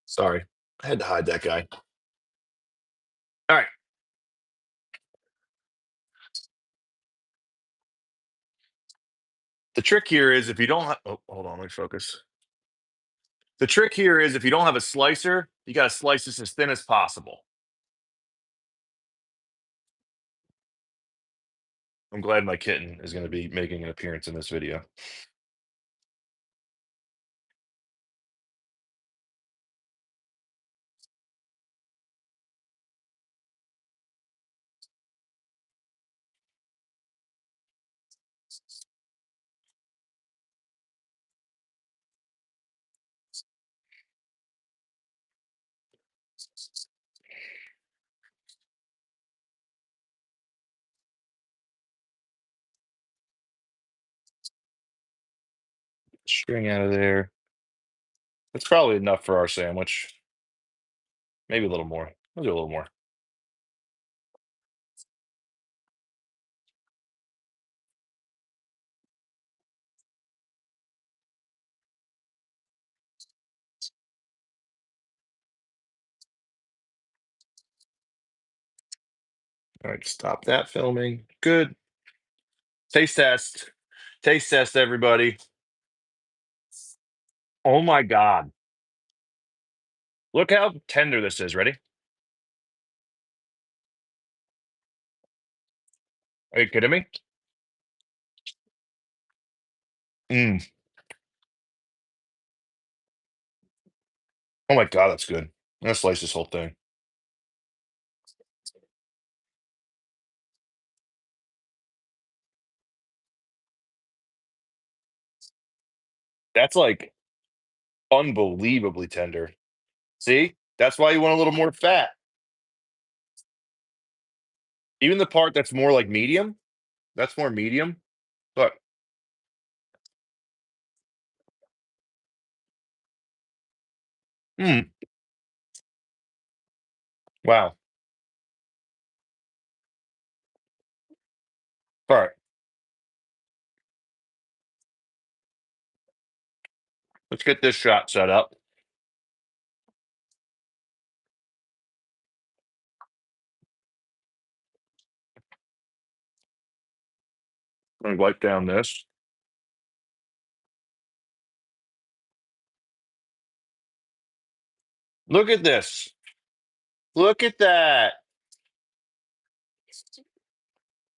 Sorry. I had to hide that guy. All right. The trick here is if you don't oh, hold on, let me focus. The trick here is if you don't have a slicer, you gotta slice this as thin as possible. I'm glad my kitten is gonna be making an appearance in this video. String out of there. That's probably enough for our sandwich. Maybe a little more. We'll do a little more. All right, stop that filming. Good. Taste test. Taste test, everybody. Oh my God. Look how tender this is. Ready? Are you kidding me? Mm. Oh my God, that's good. I'm gonna slice this whole thing. That's like unbelievably tender. See? That's why you want a little more fat. Even the part that's more like medium, that's more medium. But mm, wow. All right. Let's get this shot set up. Let me wipe down this. Look at this. Look at that.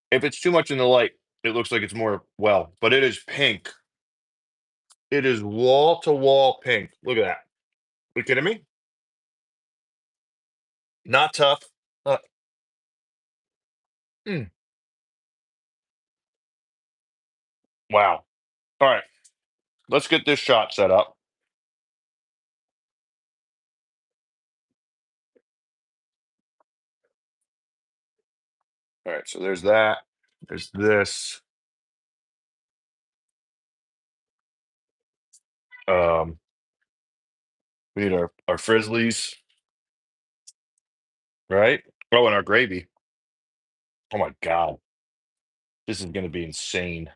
If it's too much in the light, it looks like it's more well, but it is pink. It is wall to wall pink. Look at that. You kidding me? Not tough. Uh, mm, wow. All right. Let's get this shot set up. All right. So there's that. There's this. Um, we need our Frizzlies, right? Oh, and our gravy. Oh my God. This is going to be insane.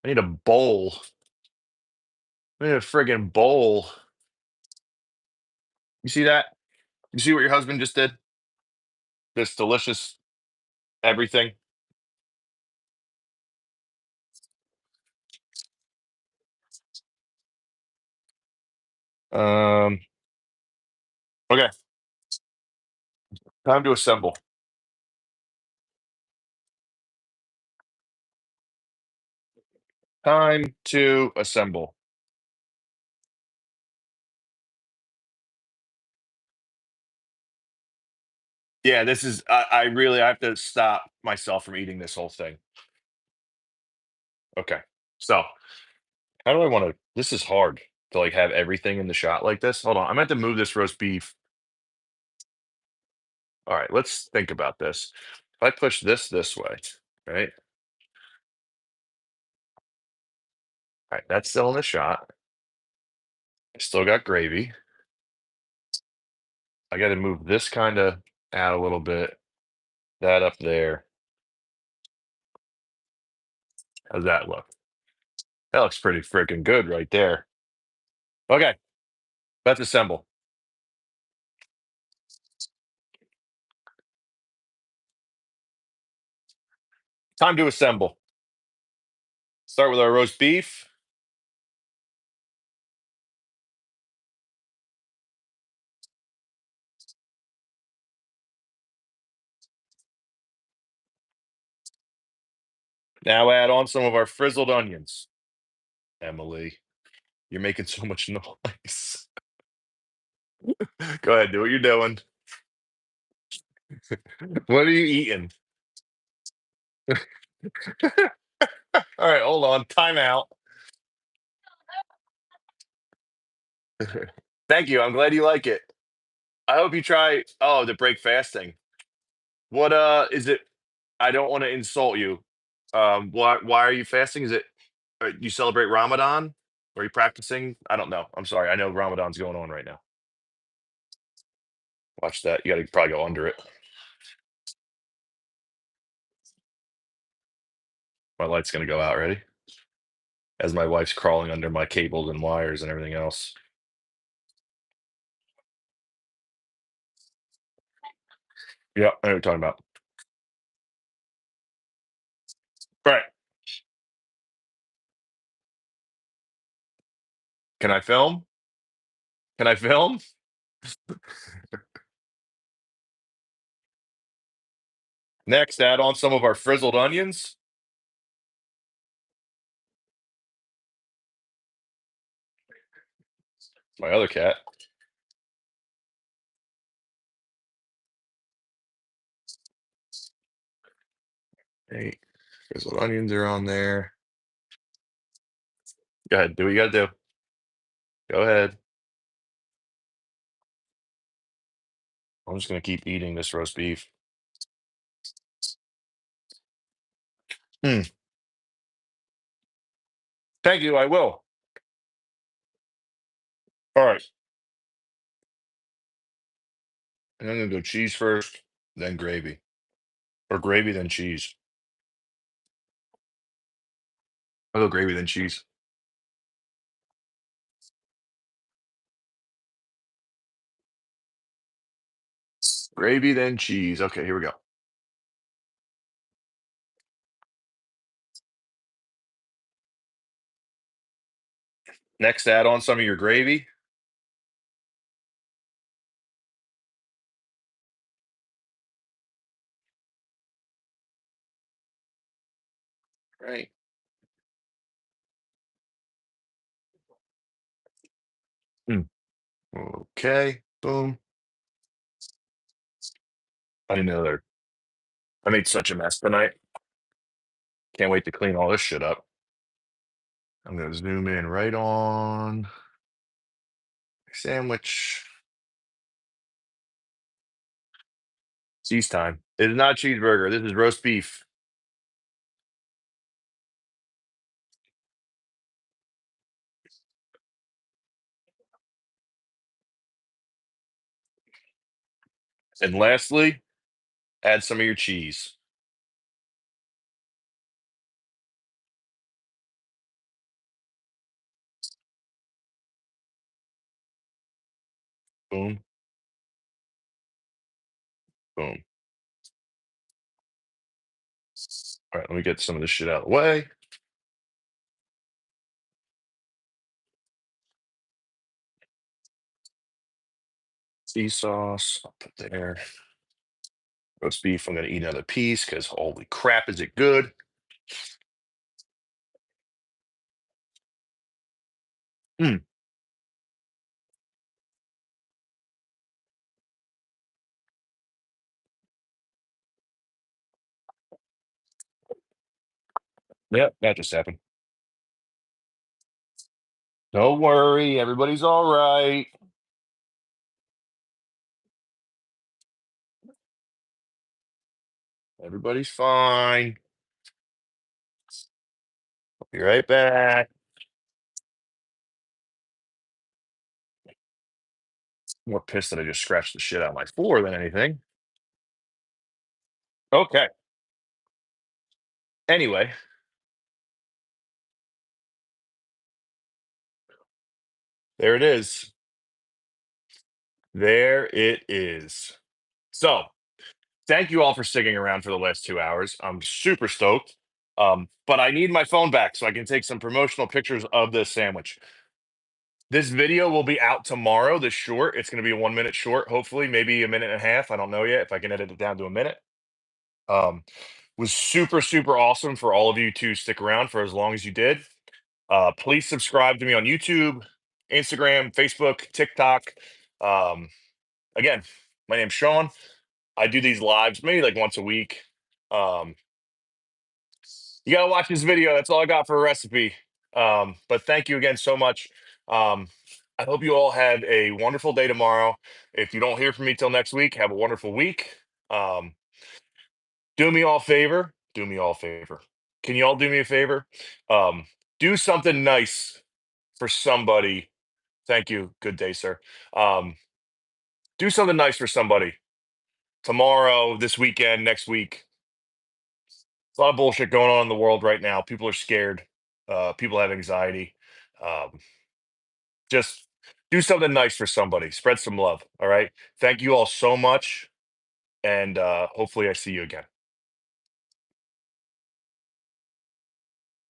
I need a bowl. I need a friggin' bowl. You see that? You see what your husband just did? This delicious everything. Um, okay, time to assemble. Time to assemble. Yeah, this is I really I have to stop myself from eating this whole thing. Okay. So, how do I want to this is hard to like have everything in the shot like this. Hold on. I'm going to move this roast beef. All right, let's think about this. If I push this way, right? All right, that's still in the shot. I still got gravy. I got to move this kind of out a little bit. That up there. How's that look? That looks pretty freaking good right there. Okay, let's assemble. Time to assemble. Start with our roast beef. Now add on some of our frizzled onions. Emily, you're making so much noise. Go ahead, do what you're doing. What are you eating? All right, hold on. Time out. Thank you. I'm glad you like it. I hope you try to break fasting. What is it? I don't want to insult you. Why are you fasting? Is it you celebrate Ramadan? Are you practicing? I don't know. I'm sorry. I know Ramadan's going on right now. Watch that. You got to probably go under it. My light's gonna go out. Ready? As my wife's crawling under my cables and wires and everything else. Yeah, I know what you're talking about. Right. Can I film? Can I film? Next, add on some of our frizzled onions. My other cat. Hey, frizzled onions are on there. Go ahead. Do what you gotta do. Go ahead. I'm just gonna keep eating this roast beef. Mm, thank you. I will. All right. And I'm gonna go cheese first, then gravy, or gravy then cheese. I'll go gravy then cheese. Gravy, then cheese. Okay, here we go. Next, add on some of your gravy. Right. Mm. Okay. Boom. I didn't know that. I made such a mess tonight. Can't wait to clean all this shit up. I'm gonna zoom in right on sandwich. Cheese time. It is not cheeseburger. This is roast beef. And lastly, add some of your cheese. Boom, boom. All right, let me get some of this shit out of the way. Cheese sauce, I'll put there. Roast beef, I'm gonna eat another piece because holy crap, is it good? Mm, yep, that just happened. Don't worry, everybody's all right. Everybody's fine. I'll be right back. More pissed that I just scratched the shit out of my floor than anything. Okay. Anyway, there it is. There it is. So, thank you all for sticking around for the last 2 hours. I'm super stoked. But I need my phone back so I can take some promotional pictures of this sandwich. This video will be out tomorrow. This short, it's going to be a 1 minute short, hopefully, maybe a minute and a half. I don't know yet if I can edit it down to a minute. Um, was super, super awesome for all of you to stick around for as long as you did. Please subscribe to me on YouTube, Instagram, Facebook, TikTok. Um, Again, my name's Sean. I do these lives maybe like once a week. Um, you gotta watch this video. That's all I got for a recipe. But thank you again so much. Um, I hope you all have a wonderful day tomorrow. If you don't hear from me till next week, have a wonderful week. Um, do me all favor. Do me all favor. Can you all do me a favor? Um, do something nice for somebody. Thank you. Good day, sir. Um, do something nice for somebody tomorrow, this weekend, next week. A lot of bullshit going on in the world right now. People are scared. People have anxiety. Um, just do something nice for somebody. Spread some love. All right. Thank you all so much. And hopefully I see you again.